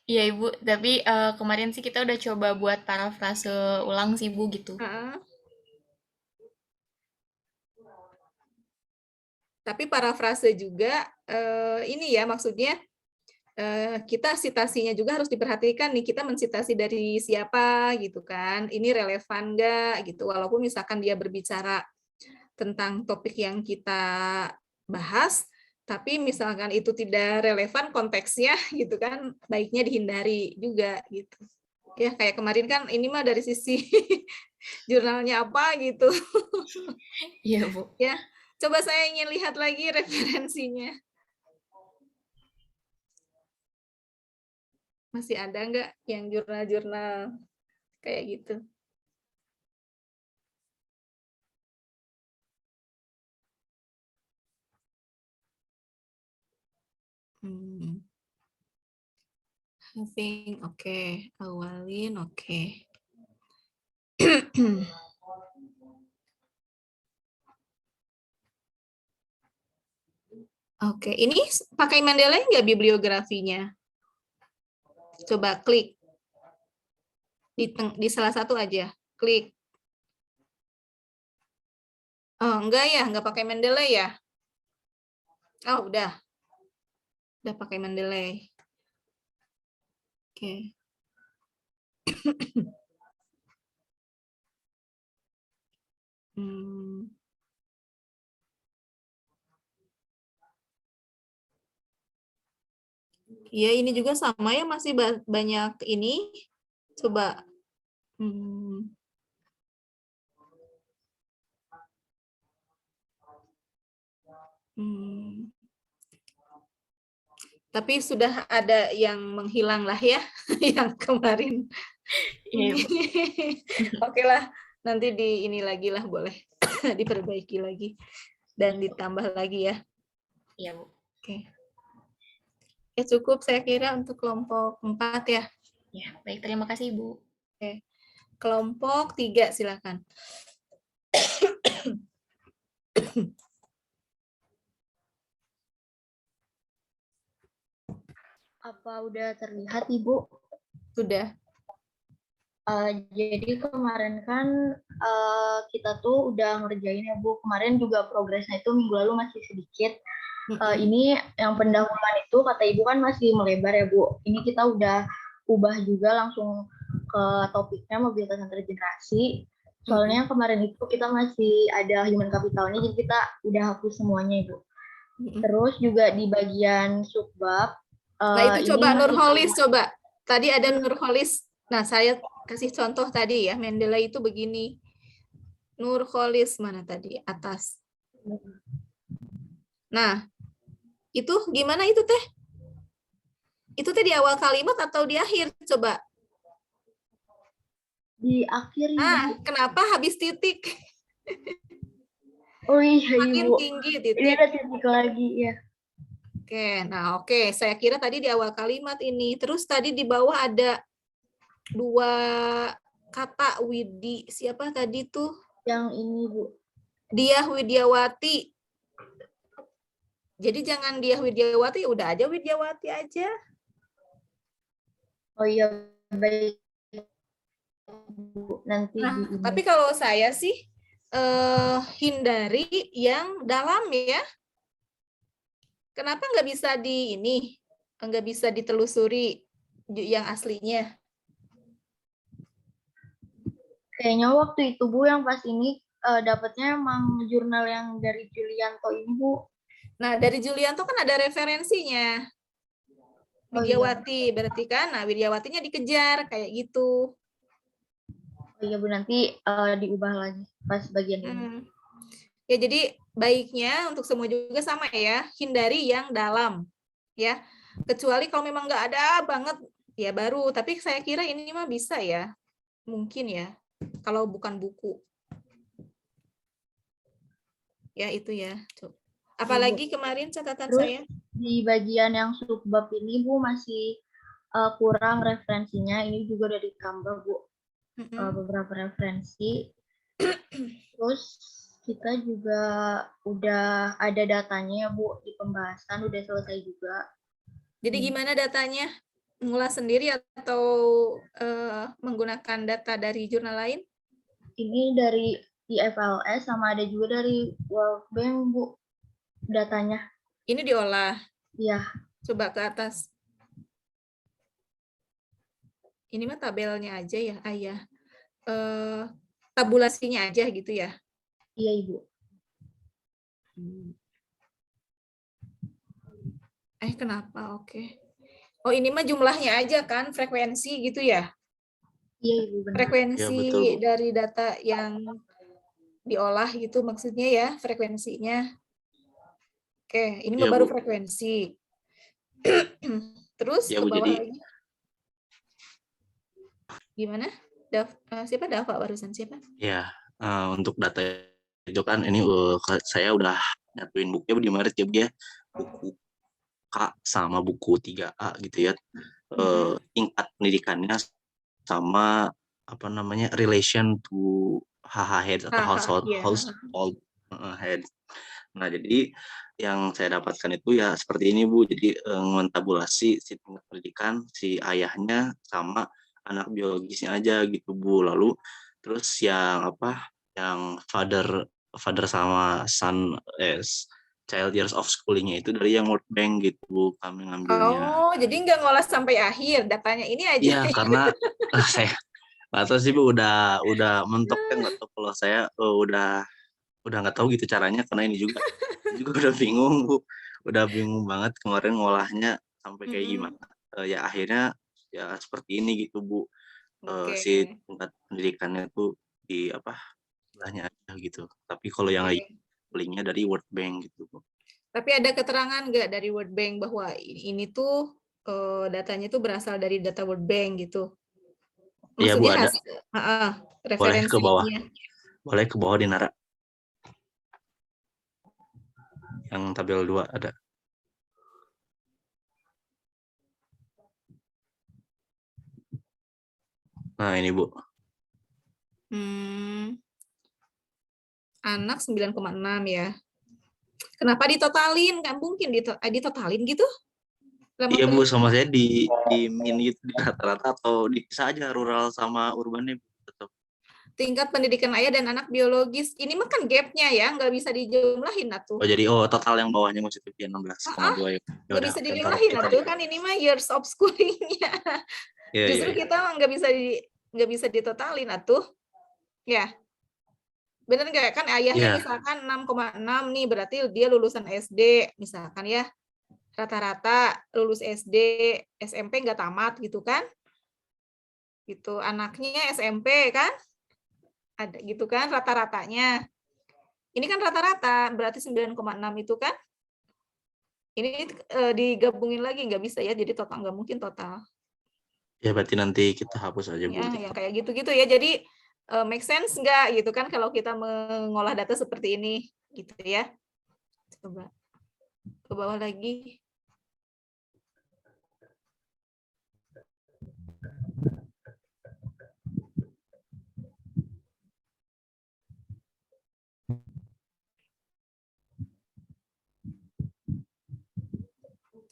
Iya Ibu, tapi kemarin sih kita udah coba buat parafrase ulang sih Bu gitu. Tapi parafrase juga ini ya, maksudnya kita citasinya juga harus diperhatikan nih, kita mensitasi dari siapa gitu kan, ini relevan nggak gitu, walaupun misalkan dia berbicara tentang topik yang kita bahas, tapi misalkan itu tidak relevan konteksnya gitu kan, baiknya dihindari juga gitu. Ya kayak kemarin kan ini mah dari sisi jurnalnya apa gitu. Iya, Bu. Ya, coba saya ingin lihat lagi referensinya. Masih ada nggak yang jurnal-jurnal kayak gitu? Having, oke. Awalin, oke. Oke, ini pakai Mendeley nggak bibliografinya? Coba klik. Di salah satu aja, klik. Oh, enggak ya, enggak pakai Mendeley ya? Oh, udah. Udah pakai Mendeley. Oke. Ya, ini juga sama ya, masih banyak ini. Coba. Tapi sudah ada yang menghilang lah ya, yang kemarin. Oke lah, nanti di ini lagi lah, boleh diperbaiki lagi dan ditambah lagi ya. Iya, Bu. Oke. Ya cukup saya kira untuk kelompok 4 ya. Ya, baik, terima kasih, Bu. Oke. Kelompok 3 silakan. Apa udah terlihat, Ibu? Sudah. Jadi kemarin kan kita tuh udah ngerjain ya, Bu. Kemarin juga progresnya itu minggu lalu masih sedikit. Ini yang pendahuluan itu kata Ibu kan masih melebar ya, Bu. Ini kita udah ubah juga langsung ke topiknya mobilitas antar generasi. Soalnya kemarin itu kita masih ada human capitalnya, jadi kita udah hapus semuanya, Ibu. Terus juga di bagian subbab. Nah itu coba Nurholis, coba. Tadi ada Nurholis. Nah saya kasih contoh tadi ya, Mendeley itu begini. Nurholis mana tadi? Atas. Nah, itu gimana itu teh? Itu teh di awal kalimat atau di akhir? Coba. Di akhir. Ah, kenapa habis titik? Oh iya, makin Ibu. Tinggi titik. Ini ada titik lagi ya. Oke, saya kira tadi di awal kalimat ini. Terus tadi di bawah ada 2 kata Widi. Siapa tadi tuh? Yang ini, Bu. Diah Widiawati. Jadi jangan Diah Widiawati, udah aja Widiawati aja. Oh iya, baik. Nanti. Nah, tapi kalau saya sih hindari yang dalam ya. Kenapa nggak bisa di ini? Nggak bisa ditelusuri yang aslinya? Kayaknya waktu itu, Bu, yang pas ini dapatnya emang jurnal yang dari Julianto ini, Bu. Nah, dari Julianto kan ada referensinya. Widiawati, berarti kan, nah Widiawatinya dikejar, kayak gitu. Oh iya, Bu, nanti diubah lagi pas bagian ini. Ya, jadi baiknya untuk semua juga sama ya, hindari yang dalam. Ya, kecuali kalau memang nggak ada banget, ya baru. Tapi saya kira ini mah bisa ya, mungkin ya, kalau bukan buku. Ya, itu ya. Apalagi kemarin catatan Terus, saya. Di bagian yang subbab ini, Bu, masih kurang referensinya. Ini juga dari Canva, Bu. Beberapa referensi. Terus kita juga udah ada datanya, Bu, di pembahasan udah selesai juga. Jadi gimana datanya? Ngulas sendiri atau menggunakan data dari jurnal lain? Ini dari IFLS sama ada juga dari World Bank, Bu, datanya. Ini diolah? Iya. Coba ke atas. Ini mah tabelnya aja ya, Ayah. Tabulasinya aja gitu ya? Iya, Ibu. Kenapa? Oke. Oh, ini mah jumlahnya aja kan, frekuensi gitu ya? Iya, Ibu, benar. Frekuensi Ya, betul, Bu. dari data yang diolah gitu maksudnya ya, frekuensinya. Oke, ini Ya, baru Bu. frekuensi. Terus Ya, ke Bu, bawah jadi lagi. Gimana? Siapa Dava barusan siapa? ya untuk data itu kan ini saya udah nyatuin bukunya di Maret ya, Bu ya. Buku K sama buku 3A gitu ya. Tingkat pendidikannya sama apa namanya relation to heads atau household heads. Nah, jadi yang saya dapatkan itu ya seperti ini, Bu. Jadi mentabulasi si tingkat pendidikan si ayahnya sama anak biologisnya aja gitu, Bu. Lalu terus yang yang father sama son child years of schooling-nya itu dari yang World Bank gitu, Bu, kami ngambilnya. Oh, jadi nggak ngolah sampai akhir, datanya ini aja. Iya, karena saya nggak tahu sih, Bu, udah mentok kan, nggak tahu kalau saya udah nggak tahu gitu caranya, karena ini juga udah bingung, Bu. Udah bingung banget kemarin ngolahnya sampai kayak gimana. Ya akhirnya ya seperti ini gitu, Bu. Si tingkat pendidikannya tuh di istilahnya aja gitu. Tapi kalau yang linknya dari World Bank gitu, Bu. Tapi ada keterangan nggak dari World Bank bahwa ini tuh datanya tuh berasal dari data World Bank gitu? Iya, Bu, ada. Boleh ke bawah. Boleh ke bawah di Nara. Yang tabel 2 ada. Nah, ini, Bu. Anak 9,6 ya. Kenapa ditotalin? Nggak mungkin ditotalin gitu? Iya, Bu, sama saya di min gitu, di rata-rata atau dipisah aja rural sama urbannya, Bu, tetap. Tingkat pendidikan ayah dan anak biologis. Ini mah kan gap-nya ya, nggak bisa dijumlahin atuh. Oh, jadi total yang bawahnya maksudnya 16,2 ya. Nggak bisa dijumlahin atuh, kan ini mah years of schooling-nya. Justru kita nggak bisa ditotalin atuh. Ya. Bener nggak? Kan ayahnya misalkan 6,6 nih, berarti dia lulusan SD misalkan ya. Rata-rata lulus SD, SMP nggak tamat gitu kan? Gitu. Anaknya SMP kan? Ada gitu kan rata-ratanya. Ini kan rata-rata, berarti 9,6 itu kan? Ini digabungin lagi nggak bisa ya, jadi total nggak mungkin total. Ya, berarti nanti kita hapus aja, Bu. Ya, kayak gitu-gitu ya. Jadi make sense nggak gitu kan kalau kita mengolah data seperti ini gitu ya. Coba ke bawah lagi.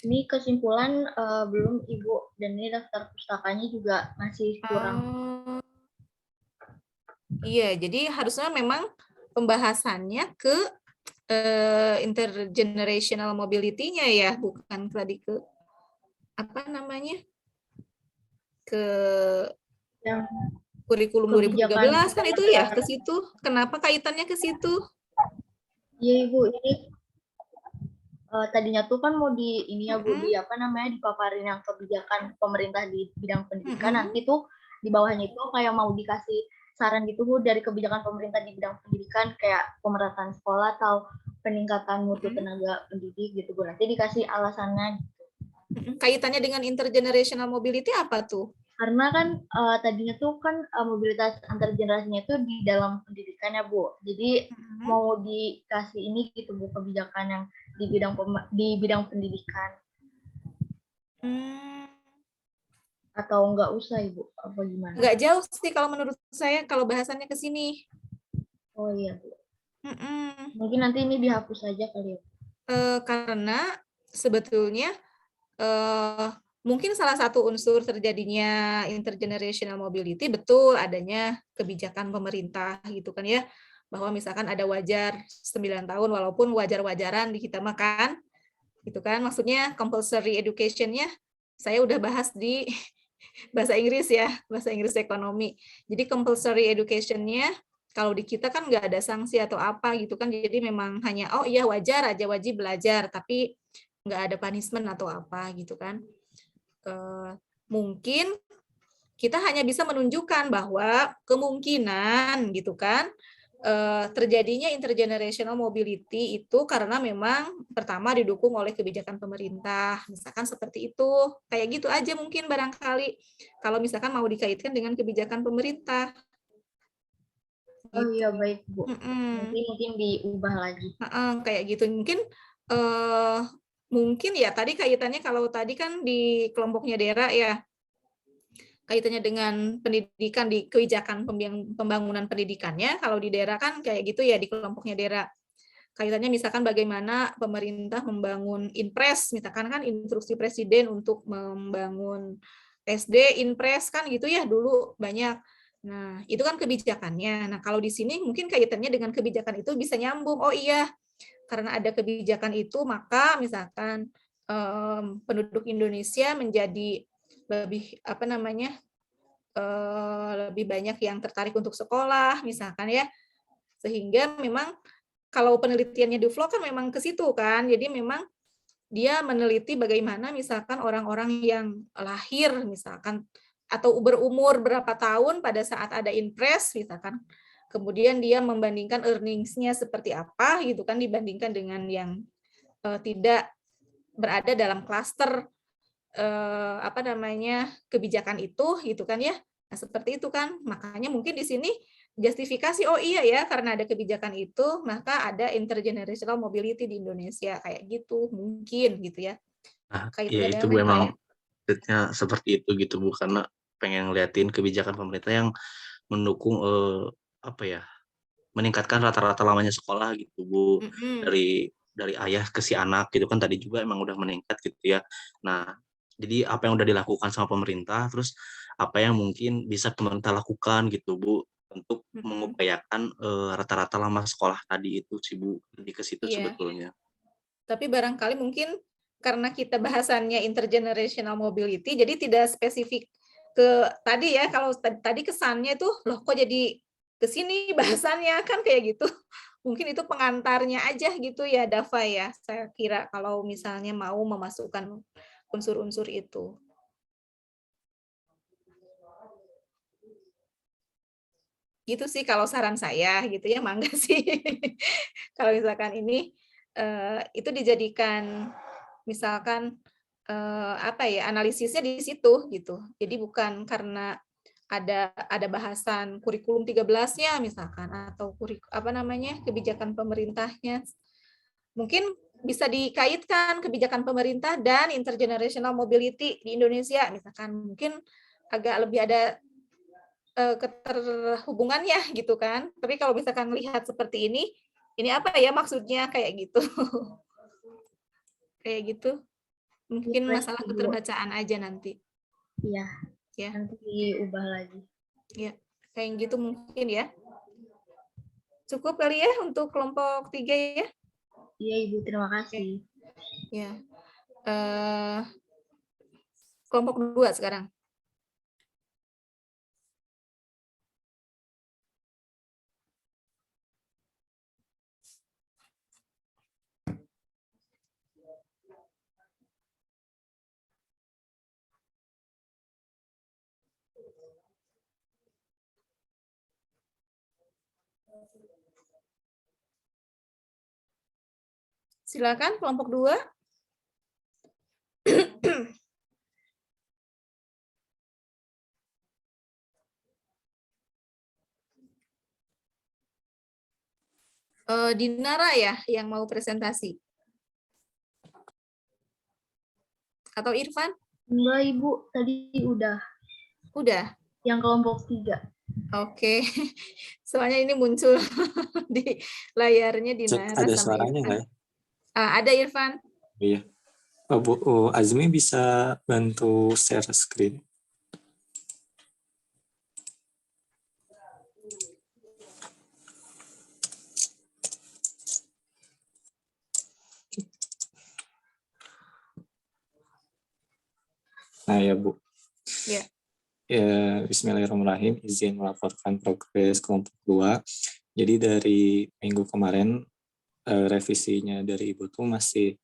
Ini kesimpulan belum, Ibu, dan ini daftar pustakanya juga masih kurang. Iya, jadi harusnya memang pembahasannya ke intergenerational mobility-nya ya, bukan tadi ke apa namanya? Ke yang kurikulum 2013 kan itu ya, ke situ. Kenapa kaitannya ke situ? Iya, Ibu, ini tadinya tuh kan mau di ini ya, Bu, dipaparin yang kebijakan pemerintah di bidang pendidikan. Nanti tuh di bawahnya itu kayak mau dikasih saran gitu, Bu, dari kebijakan pemerintah di bidang pendidikan kayak pemerataan sekolah atau peningkatan mutu tenaga pendidik gitu, Bu. Nanti dikasih alasannya gitu. Kaitannya dengan intergenerational mobility apa tuh? Karena kan tadinya tuh kan mobilitas antar generasinya itu di dalam pendidikan ya, Bu. Jadi mau dikasih ini gitu, Bu, kebijakan yang di bidang pendidikan. Atau enggak usah, Ibu? Apa gimana? Enggak jauh sih kalau menurut saya kalau bahasannya ke sini. Oh iya, Bu. Mungkin nanti ini dihapus saja kali ya. Karena sebetulnya mungkin salah satu unsur terjadinya intergenerational mobility betul adanya kebijakan pemerintah gitu kan ya, bahwa misalkan ada wajar 9 tahun walaupun wajar-wajaran di kita makan gitu kan, maksudnya compulsory education-nya saya udah bahas di bahasa Inggris ya, bahasa Inggris ekonomi. Jadi compulsory education-nya kalau di kita kan nggak ada sanksi atau apa gitu kan, jadi memang hanya oh iya wajar aja, wajib belajar, tapi nggak ada punishment atau apa gitu kan. Mungkin kita hanya bisa menunjukkan bahwa kemungkinan gitu kan terjadinya intergenerational mobility itu karena memang pertama didukung oleh kebijakan pemerintah, misalkan seperti itu, kayak gitu aja mungkin barangkali kalau misalkan mau dikaitkan dengan kebijakan pemerintah. Oh iya baik Bu, mungkin diubah lagi. Kayak gitu mungkin ya tadi kaitannya kalau tadi kan di kelompoknya Dera ya, kaitannya dengan pendidikan di kebijakan pembangunan pendidikannya, kalau di daerah kan kayak gitu ya di kelompoknya daerah. Kaitannya misalkan bagaimana pemerintah membangun Inpres, misalkan kan instruksi presiden untuk membangun SD Inpres kan gitu ya dulu banyak. Nah, itu kan kebijakannya. Nah, kalau di sini mungkin kaitannya dengan kebijakan itu bisa nyambung. Oh iya, karena ada kebijakan itu maka misalkan penduduk Indonesia menjadi lebih lebih banyak yang tertarik untuk sekolah misalkan ya, sehingga memang kalau penelitiannya Duflo kan memang ke situ kan, jadi memang dia meneliti bagaimana misalkan orang-orang yang lahir misalkan atau berumur berapa tahun pada saat ada Inpres misalkan, kemudian dia membandingkan earnings-nya seperti apa gitu kan dibandingkan dengan yang tidak berada dalam klaster kebijakan itu gitu kan ya. Nah, seperti itu kan. Makanya mungkin di sini justifikasi oh iya ya karena ada kebijakan itu maka ada intergenerational mobility di Indonesia kayak gitu mungkin gitu ya. Nah, ya itu Bu emang maksudnya seperti itu gitu Bu, karena pengen ngeliatin kebijakan pemerintah yang mendukung meningkatkan rata-rata lamanya sekolah gitu Bu, dari ayah ke si anak gitu kan tadi juga emang udah meningkat gitu ya. Nah, jadi apa yang udah dilakukan sama pemerintah, terus apa yang mungkin bisa pemerintah lakukan gitu Bu untuk mengupayakan rata-rata lama sekolah tadi itu sih Bu, lebih ke situ sebetulnya. Tapi barangkali mungkin karena kita bahasannya intergenerational mobility, jadi tidak spesifik ke tadi ya, kalau tadi kesannya itu loh kok jadi ke sini bahasannya kan kayak gitu. Mungkin itu pengantarnya aja gitu ya Dava ya, saya kira kalau misalnya mau memasukkan unsur-unsur itu. Gitu sih kalau saran saya gitu ya, mangga sih. Kalau misalkan ini itu dijadikan misalkan analisisnya di situ gitu. Jadi bukan karena ada bahasan kurikulum 13-nya misalkan atau kebijakan pemerintahnya. Mungkin bisa dikaitkan kebijakan pemerintah dan intergenerational mobility di Indonesia misalkan mungkin agak lebih ada keterhubungannya gitu kan. Tapi kalau misalkan lihat seperti ini apa ya maksudnya kayak gitu. Kayak gitu. Mungkin masalah keterbacaan aja nanti. Iya. Ya. Nanti diubah lagi. Ya, kayak gitu mungkin ya. Cukup kali ya untuk kelompok 3 ya? Iya Ibu, terima kasih. Ya. Kelompok 2 sekarang. Silakan kelompok 2. Dinara ya yang mau presentasi? Atau Irfan? Enggak Ibu, tadi udah. Udah? Yang kelompok 3. Oke. Soalnya ini muncul di layarnya Dinara ada sama suaranya Irfan. nggak ya? Ada Irfan. Iya. Bu Azmi bisa bantu share screen. Nah ya Bu. Ya. Ya, Bismillahirrahmanirrahim, izin melaporkan progres kelompok 2. Jadi dari minggu kemarin revisinya dari Ibu tuh masih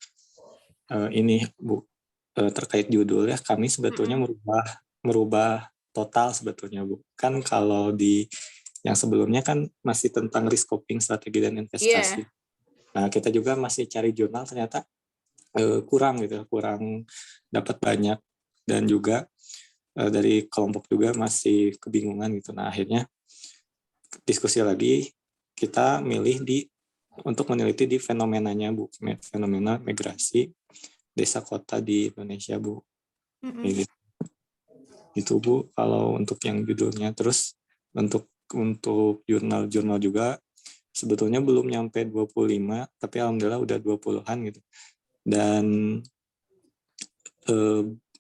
ini Bu, terkait judul ya, kami sebetulnya merubah total sebetulnya Bu. Kan kalau di yang sebelumnya kan masih tentang risk coping, strategi dan investasi. Nah, kita juga masih cari jurnal, ternyata kurang gitu, kurang dapat banyak, dan juga dari kelompok juga masih kebingungan gitu. Nah, akhirnya diskusi lagi, kita milih untuk meneliti di fenomenanya Bu, fenomena migrasi desa kota di Indonesia Bu. Gitu. Itu Bu kalau untuk yang judulnya. Terus untuk jurnal-jurnal juga sebetulnya belum nyampe 25, tapi alhamdulillah udah 20-an gitu. Dan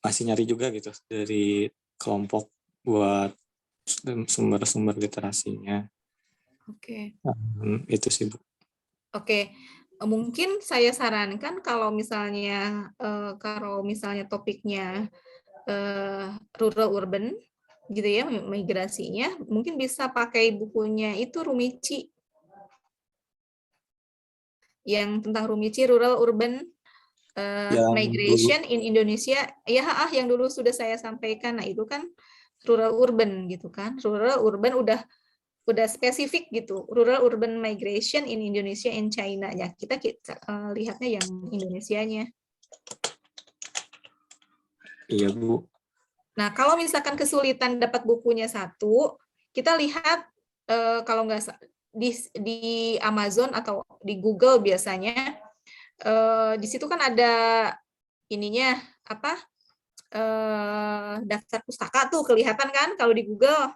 masih nyari juga gitu dari kelompok buat sumber-sumber literasinya. Oke. Itu sih Bu. Oke. Mungkin saya sarankan kalau misalnya topiknya rural urban gitu ya, migrasinya, mungkin bisa pakai bukunya itu Rumichi. Yang tentang Rumichi, rural urban migration in Indonesia. Ya, yang dulu sudah saya sampaikan. Nah, itu kan rural urban gitu kan. Rural urban udah spesifik gitu. Rural urban migration in Indonesia and China. Ya, kita lihatnya yang Indonesianya. Iya, Bu. Nah, kalau misalkan kesulitan dapat bukunya satu, kita lihat kalau nggak di Amazon atau di Google biasanya, di situ kan ada ininya apa? Daftar pustaka tuh kelihatan kan kalau di Google.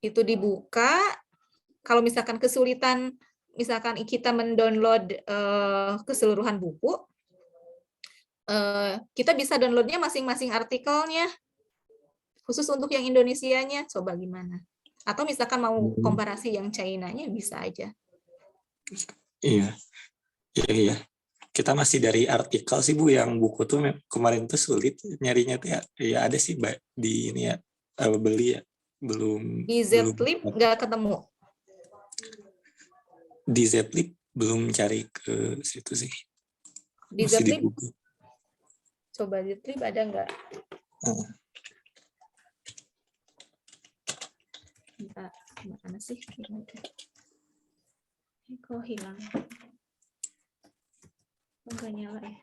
Itu dibuka, kalau misalkan kesulitan, misalkan kita mendownload keseluruhan buku, kita bisa downloadnya masing-masing artikelnya, khusus untuk yang Indonesianya, coba gimana? Atau misalkan mau komparasi yang China-nya, bisa aja. Iya. Kita masih dari artikel sih Bu, yang buku tuh kemarin tuh sulit nyarinya tuh ya ada sih di ini ya, beli ya, belum. Di Zlib nggak ketemu? Di Zlib belum cari ke situ sih. Di Zlib? Coba di Zlib ada nggak? Mana sih? Kok hilang? Nggak nyala ya?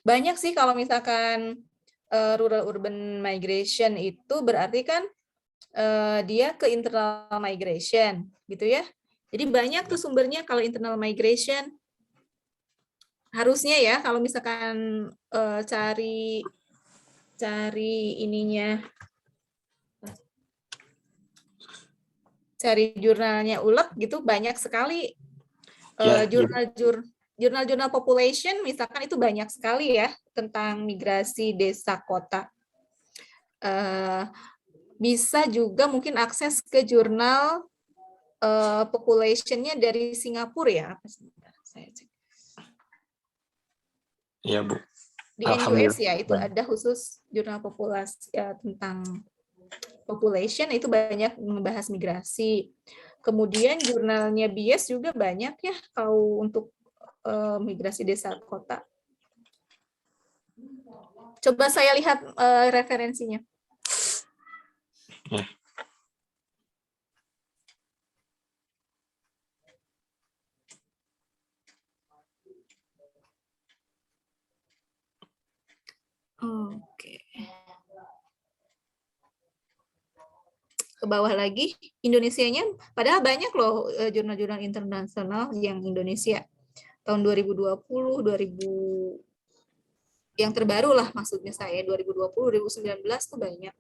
Banyak sih kalau misalkan rural urban migration itu berarti kan dia ke internal migration gitu ya. Jadi banyak tuh sumbernya kalau internal migration. Harusnya ya kalau misalkan cari ininya, cari jurnalnya ULEK gitu, banyak sekali jurnal-jurnal population misalkan itu banyak sekali ya tentang migrasi desa kota. Bisa juga mungkin akses ke jurnal population-nya dari Singapura ya. Sebentar, saya cek. Iya Bu. Di NUS ya, itu ada khusus jurnal populasi ya, tentang population, itu banyak membahas migrasi. Kemudian jurnalnya BIES juga banyak ya kalau untuk migrasi desa kota. Coba saya lihat referensinya. Oke. Ke bawah lagi, Indonesianya, padahal banyak loh jurnal-jurnal internasional yang Indonesia. Tahun 2020, 2000, yang terbaru lah maksudnya saya, 2020, 2019 tuh banyak.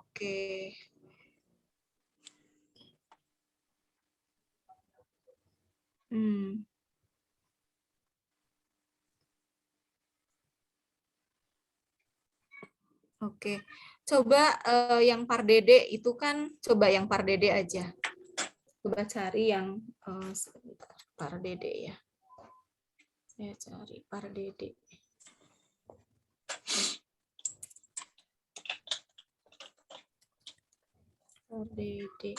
Oke. Oke. Coba yang Pardede itu kan, coba yang Pardede aja. Coba cari yang sebentar, Pardede ya. Saya cari Pardede. Pardede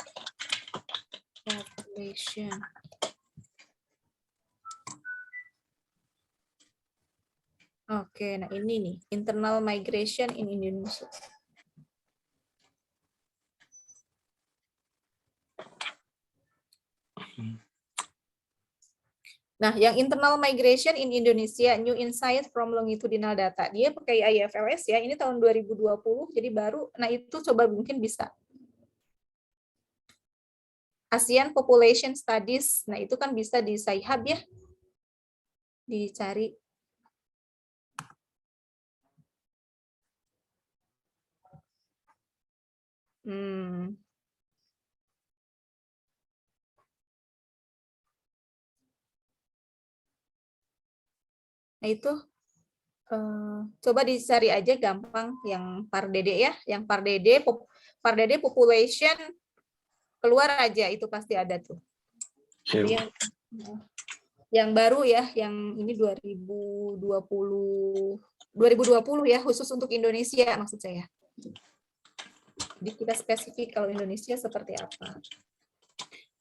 population. Oke, nah ini nih, internal migration in Indonesia. Nah, yang internal migration in Indonesia, new insight from longitudinal data. Dia pakai IFRS ya, ini tahun 2020, jadi baru. Nah, itu coba mungkin bisa. ASEAN Population Studies, nah itu kan bisa di Sci-Hub ya, dicari. Nah itu coba dicari aja gampang yang Pardede ya, yang Pardede population keluar aja itu pasti ada tuh. Yang baru ya, yang ini 2020 ya, khusus untuk Indonesia maksud saya. Jadi kita spesifik kalau Indonesia seperti apa.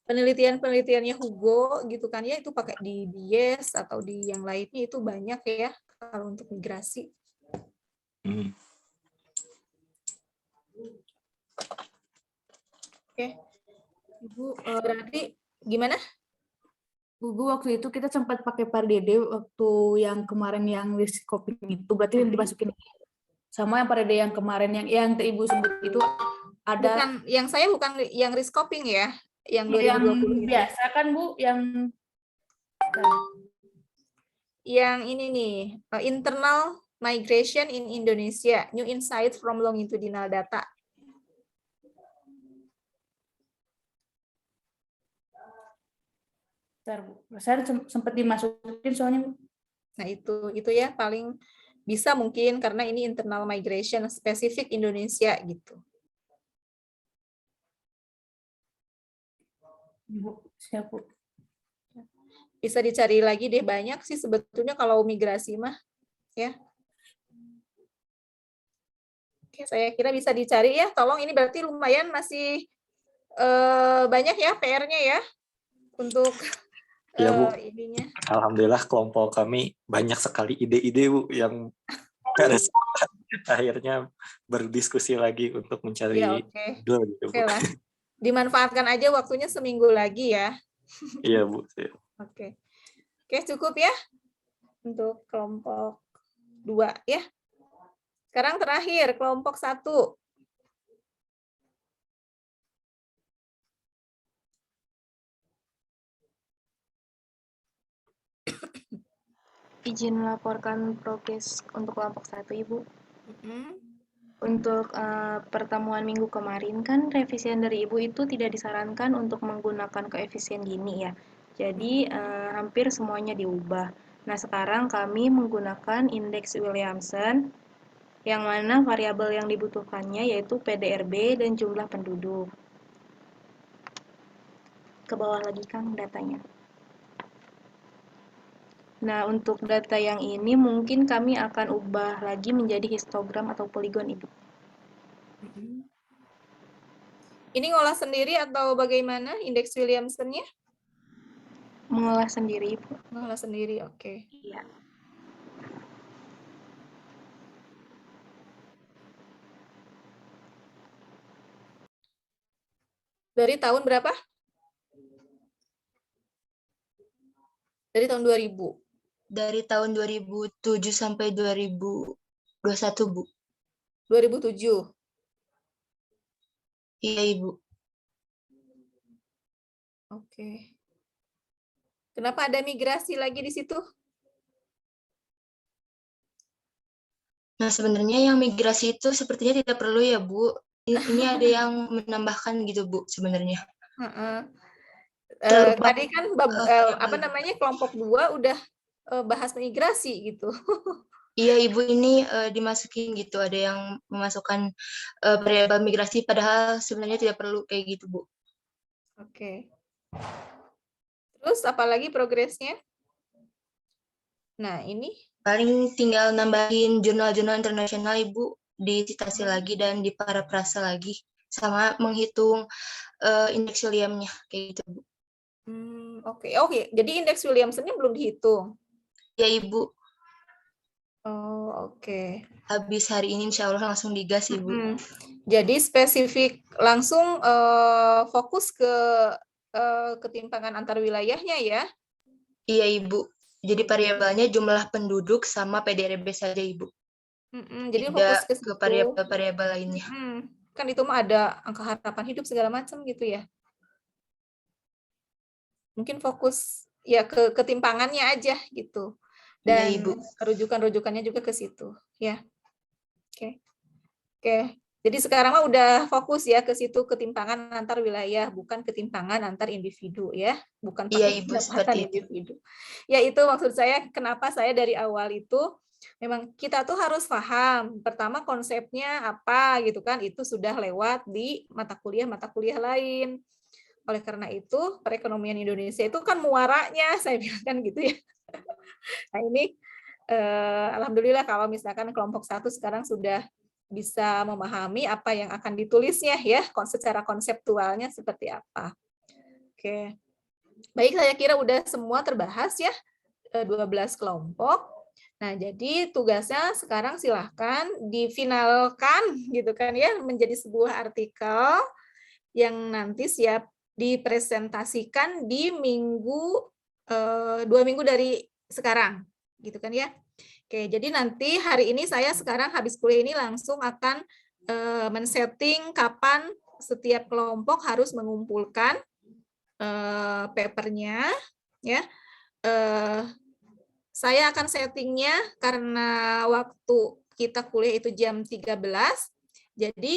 Penelitiannya Hugo gitu kan ya, itu pakai di BIES atau di yang lainnya itu banyak ya kalau untuk migrasi. Oke. Ibu berarti gimana? Bu, waktu itu kita sempat pakai Pardede waktu yang kemarin yang risk coping itu, berarti dimasukin sama yang Pardede yang kemarin yang Ibu sebut itu ada. Bukan, yang saya bukan yang risk coping ya, yang 2020 yang itu. Biasa kan Bu, yang ini nih, internal migration in Indonesia, new insight from longitudinal data. Saya sempat dimasukin soalnya. Nah itu ya paling bisa mungkin karena ini internal migration spesifik Indonesia gitu. Bu, siap Bu. Bisa dicari lagi deh, banyak sih sebetulnya kalau migrasi mah ya. Oke, saya kira bisa dicari ya. Tolong, ini berarti lumayan masih banyak ya PR-nya ya untuk ya Bu. Ininya. Alhamdulillah kelompok kami banyak sekali ide-ide Bu yang akhirnya berdiskusi lagi untuk mencari ya, ide gitu Bu. Oke lah. Dimanfaatkan aja waktunya seminggu lagi ya. Iya Bu. Oke, cukup ya untuk kelompok 2 ya. Sekarang terakhir kelompok 1. Izin melaporkan progres untuk kelompok 1, Ibu. Untuk pertemuan minggu kemarin kan revisian dari Ibu itu tidak disarankan untuk menggunakan koefisien Gini ya. Jadi hampir semuanya diubah. Nah, sekarang kami menggunakan indeks Williamson yang mana variabel yang dibutuhkannya yaitu PDRB dan jumlah penduduk. Ke bawah lagi Kang datanya. Nah, untuk data yang ini mungkin kami akan ubah lagi menjadi histogram atau poligon, Ibu. Ini ngolah sendiri atau bagaimana indeks Williamson-nya? Mengolah sendiri, Ibu. Mengolah sendiri, oke. Iya. Dari tahun berapa? Dari tahun 2000. Dari tahun 2007 sampai 2021, Bu. 2007. Iya, Ibu. Oke. Kenapa ada migrasi lagi di situ? Nah, sebenarnya yang migrasi itu sepertinya tidak perlu ya, Bu. Ini ada yang menambahkan gitu, Bu, sebenarnya. Tadi kan kelompok 2 udah bahas migrasi gitu. Iya Ibu, ini dimasukin gitu, ada yang memasukkan variabel migrasi padahal sebenarnya tidak perlu kayak gitu Bu. Oke. Terus apalagi progresnya? Nah ini. Paling tinggal nambahin jurnal-jurnal internasional Ibu, disitasi lagi dan diparafrase lagi, sama menghitung indeks William-nya kayak gitu Bu. Oke. Jadi indeks Williamson-nya belum dihitung? Ya Ibu. Oh, oke. Habis hari ini insya Allah langsung digas Ibu. Jadi spesifik langsung fokus ke ketimpangan antar wilayahnya ya? Iya Ibu. Jadi variabelnya jumlah penduduk sama PDRB saja Ibu. Jadi tidak fokus ke variabel-variabel lainnya. Kan itu mah ada angka harapan hidup segala macam gitu ya. Mungkin fokus ya ke ketimpangannya aja gitu. Dan ya, Ibu. rujukan-rujukannya juga ke situ ya. Oke. Jadi sekarang mah udah fokus ya ke situ, ketimpangan antar wilayah, bukan ketimpangan antar individu ya, bukan Iya Ibu, seperti individu. Ya itu maksud saya kenapa saya dari awal itu memang kita tuh harus paham pertama konsepnya apa gitu kan, itu sudah lewat di mata kuliah lain. Oleh karena itu perekonomian Indonesia itu kan muaranya saya bilang kan gitu ya. Nah ini alhamdulillah kalau misalkan kelompok 1 sekarang sudah bisa memahami apa yang akan ditulisnya ya, secara konseptualnya seperti apa. Oke. Baik, saya kira udah semua terbahas ya, 12 kelompok. Nah, jadi tugasnya sekarang silahkan difinalkan gitu kan ya, menjadi sebuah artikel yang nanti siap dipresentasikan di 2 minggu dari sekarang, gitu kan ya. Oke, jadi nanti hari ini saya sekarang habis kuliah ini langsung akan men-setting kapan setiap kelompok harus mengumpulkan papernya, ya. Saya akan settingnya karena waktu kita kuliah itu jam 13, jadi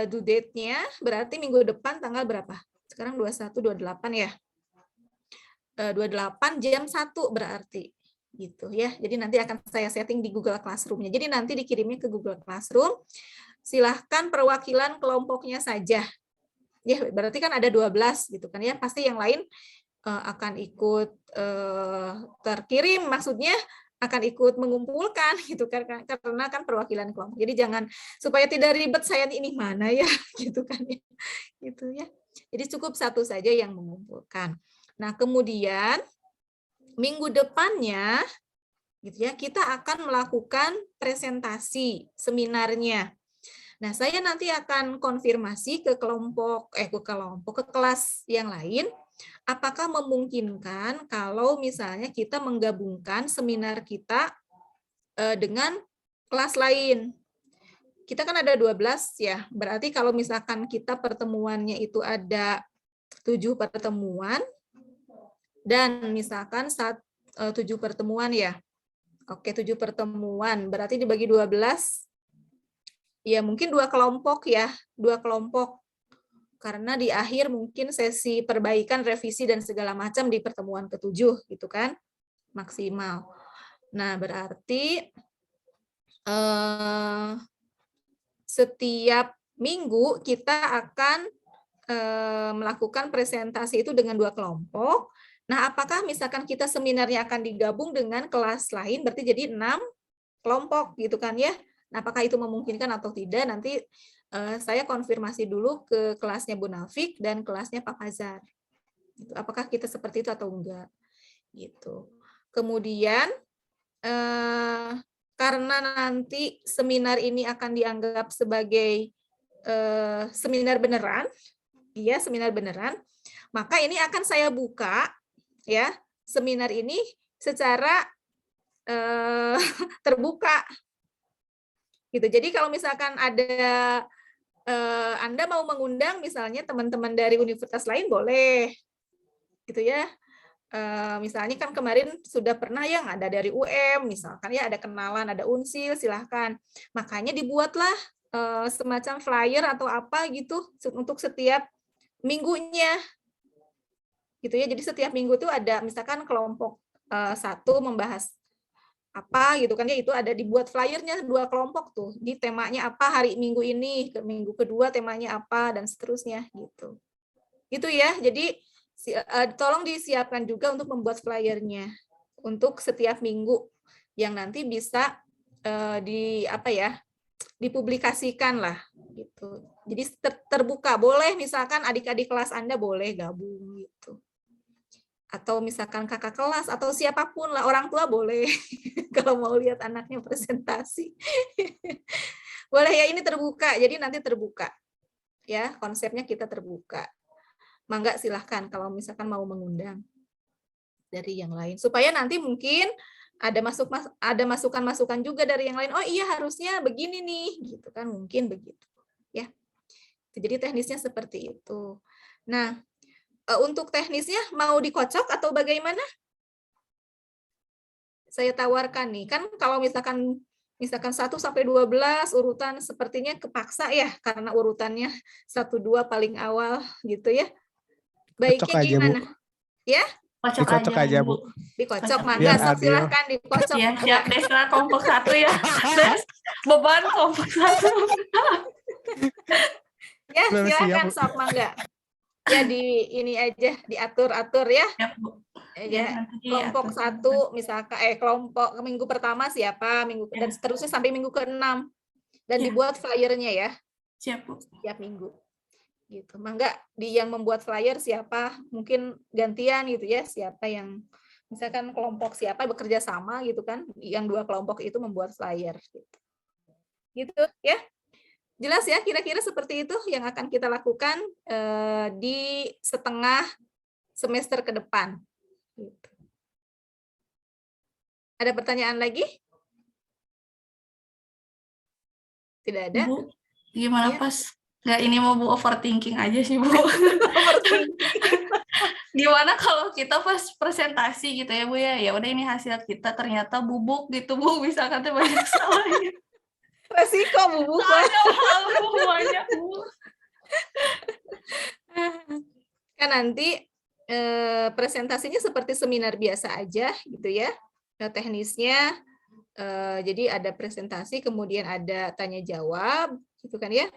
due date-nya berarti minggu depan tanggal berapa? Sekarang 21, 28 ya. 28 jam 1 berarti gitu ya. Jadi nanti akan saya setting di Google Classroom-nya. Jadi nanti dikirimnya ke Google Classroom. Silahkan perwakilan kelompoknya saja. Ya, berarti kan ada 12 gitu kan ya. Pasti yang lain akan ikut terkirim, maksudnya akan ikut mengumpulkan gitu kan, karena kan perwakilan kelompok. Jadi jangan, supaya tidak ribet saya ini mana ya gitu kan ya. Gitu ya. Jadi cukup satu saja yang mengumpulkan. Nah, kemudian minggu depannya gitu ya, kita akan melakukan presentasi seminarnya. Nah, saya nanti akan konfirmasi ke ke kelas yang lain, apakah memungkinkan kalau misalnya kita menggabungkan seminar kita dengan kelas lain. Kita kan ada 12 ya, berarti kalau misalkan kita pertemuannya itu ada 7 pertemuan, dan misalkan 7 pertemuan ya. Oke, 7 pertemuan, berarti dibagi 12, ya mungkin 2 kelompok ya, 2 kelompok. Karena di akhir mungkin sesi perbaikan, revisi, dan segala macam di pertemuan ke-7, gitu kan, maksimal. Nah, berarti setiap minggu kita akan melakukan presentasi itu dengan 2 kelompok. Nah, apakah misalkan kita seminarnya akan digabung dengan kelas lain, berarti jadi 6 kelompok gitu kan ya. Nah, apakah itu memungkinkan atau tidak, nanti saya konfirmasi dulu ke kelasnya Bu Nafik dan kelasnya Pak Fazar. Apakah kita seperti itu atau enggak. Gitu. Kemudian, karena nanti seminar ini akan dianggap sebagai seminar beneran, ya seminar beneran, maka ini akan saya buka ya seminar ini secara terbuka gitu. Jadi kalau misalkan ada Anda mau mengundang misalnya teman-teman dari universitas lain boleh gitu ya. Misalnya kan kemarin sudah pernah yang ada dari UM misalkan ya, ada kenalan, ada Unsil, silahkan. Makanya dibuatlah semacam flyer atau apa gitu untuk setiap minggunya gitu ya. Jadi setiap minggu tuh ada misalkan kelompok 1 membahas apa gitu kan ya, itu ada dibuat flyernya 2 kelompok tuh, di temanya apa hari minggu ini, ke minggu kedua temanya apa, dan seterusnya gitu. Gitu ya, jadi tolong disiapkan juga untuk membuat flyernya untuk setiap minggu yang nanti bisa dipublikasikan lah gitu. Jadi terbuka, boleh misalkan adik-adik kelas Anda boleh gabung gitu. Atau misalkan kakak kelas atau siapapun lah, orang tua boleh kalau mau lihat anaknya presentasi. Boleh ya, ini terbuka. Jadi nanti terbuka. Ya, konsepnya kita terbuka. Mangga silahkan kalau misalkan mau mengundang dari yang lain. Supaya nanti mungkin ada masukan-masukan juga dari yang lain. Oh iya, harusnya begini nih, gitu kan, mungkin begitu. Ya. Jadi teknisnya seperti itu. Nah, untuk teknisnya mau dikocok atau bagaimana? Saya tawarkan nih, kan kalau misalkan 1 sampai 12 urutan sepertinya kepaksa ya, karena urutannya 1 2 paling awal gitu ya. Baiknya aja, gimana? Bu. Ya? Dikocok aja, Bu. Dikocok, Biar mangga, sok adil. silahkan dikocok. Ya, siap deh, setelah kelompok 1 ya. Beban kelompok 1. Ya, Belum silahkan siap, Bu. sok mangga. Ya ini aja diatur-atur ya. Ya, nanti Kelompok diatur. 1 misalkan kelompok minggu pertama siapa, dan seterusnya sampai minggu ke-6. Dan dibuat flyernya ya. Siap, Bu. Tiap minggu. Gitu. Mangga yang membuat flyer siapa, mungkin gantian gitu ya, siapa yang misalkan kelompok siapa bekerja sama gitu kan, yang 2 kelompok itu membuat flyer gitu ya. Jelas ya, kira-kira seperti itu yang akan kita lakukan di setengah semester ke depan. Gitu. Ada pertanyaan lagi? Tidak ada? Bu, gimana Ya. pas nggak ini mau Bu overthinking aja sih Bu. Gimana kalau kita pas presentasi gitu ya Bu ya, ya udah ini hasil kita ternyata bubuk gitu Bu, bisa kata banyak salahnya. Resiko bubuk. Banyak Bu. Kan nanti presentasinya seperti seminar biasa aja gitu ya. Teknisnya jadi ada presentasi, kemudian ada tanya jawab gitu kan ya.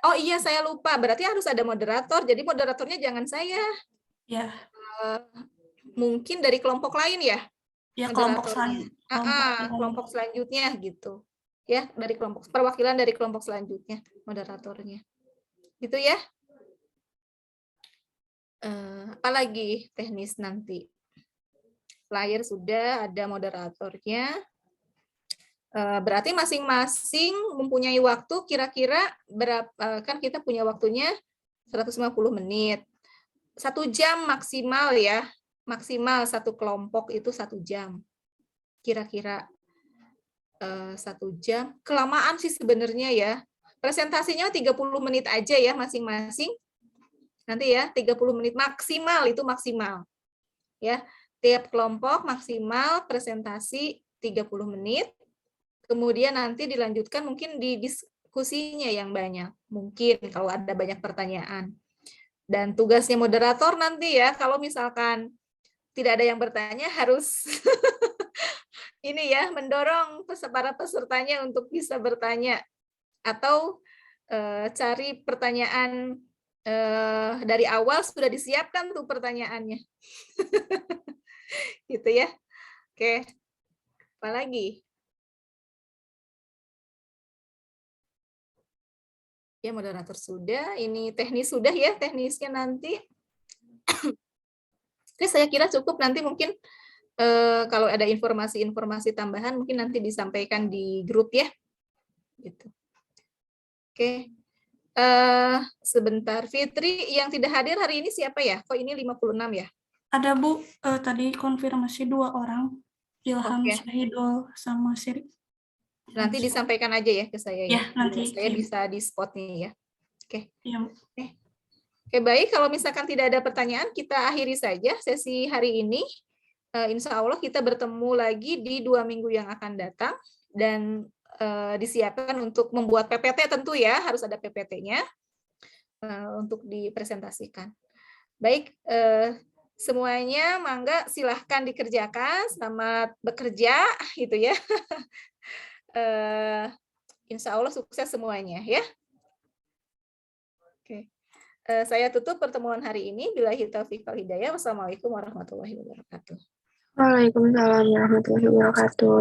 Oh iya, saya lupa, berarti harus ada moderator. Jadi moderatornya jangan saya. Ya. Mungkin dari kelompok lain ya. Ya, kelompok kelompok selanjutnya gitu. Ya, dari kelompok perwakilan dari kelompok selanjutnya moderatornya. Gitu ya. Apalagi teknis nanti. Flyer sudah, ada moderatornya. Berarti masing-masing mempunyai waktu kira-kira berapa, kan kita punya waktunya 150 menit. 1 jam maksimal ya. Maksimal satu kelompok itu 1 jam. Kira-kira 1 jam. Kelamaan sih sebenarnya ya. Presentasinya 30 menit aja ya masing-masing. Nanti ya 30 menit maksimal, itu maksimal. Ya, tiap kelompok maksimal presentasi 30 menit. Kemudian nanti dilanjutkan mungkin di diskusinya yang banyak. Mungkin kalau ada banyak pertanyaan. Dan tugasnya moderator nanti ya, kalau misalkan tidak ada yang bertanya, harus ini ya, mendorong para pesertanya untuk bisa bertanya. Atau cari pertanyaan dari awal sudah disiapkan tuh pertanyaannya. Gitu ya. Oke. Apa lagi? Ya, moderator sudah, ini teknis sudah ya, teknisnya nanti. Oke, saya kira cukup, nanti mungkin kalau ada informasi-informasi tambahan mungkin nanti disampaikan di grup ya. Gitu. Oke. Sebentar, Fitri yang tidak hadir hari ini siapa ya? Kok ini 56 ya? Ada Bu, tadi konfirmasi 2 orang, Ilham Syahidul sama Siri. Nanti disampaikan aja ya ke saya ya. Nanti saya bisa di spotnya ya. Oke. Ya. Oke, baik. Kalau misalkan tidak ada pertanyaan, kita akhiri saja sesi hari ini. Insya Allah kita bertemu lagi di 2 minggu yang akan datang. Dan disiapkan untuk membuat PPT tentu ya. Harus ada PPT-nya untuk dipresentasikan. Baik, Semuanya mangga silahkan dikerjakan, selamat bekerja gitu ya. Insya Allah sukses semuanya ya. Oke. Saya tutup pertemuan hari ini. Billahi taufiq wal hidayah. Wassalamualaikum warahmatullahi wabarakatuh. Waalaikumsalam warahmatullahi wabarakatuh.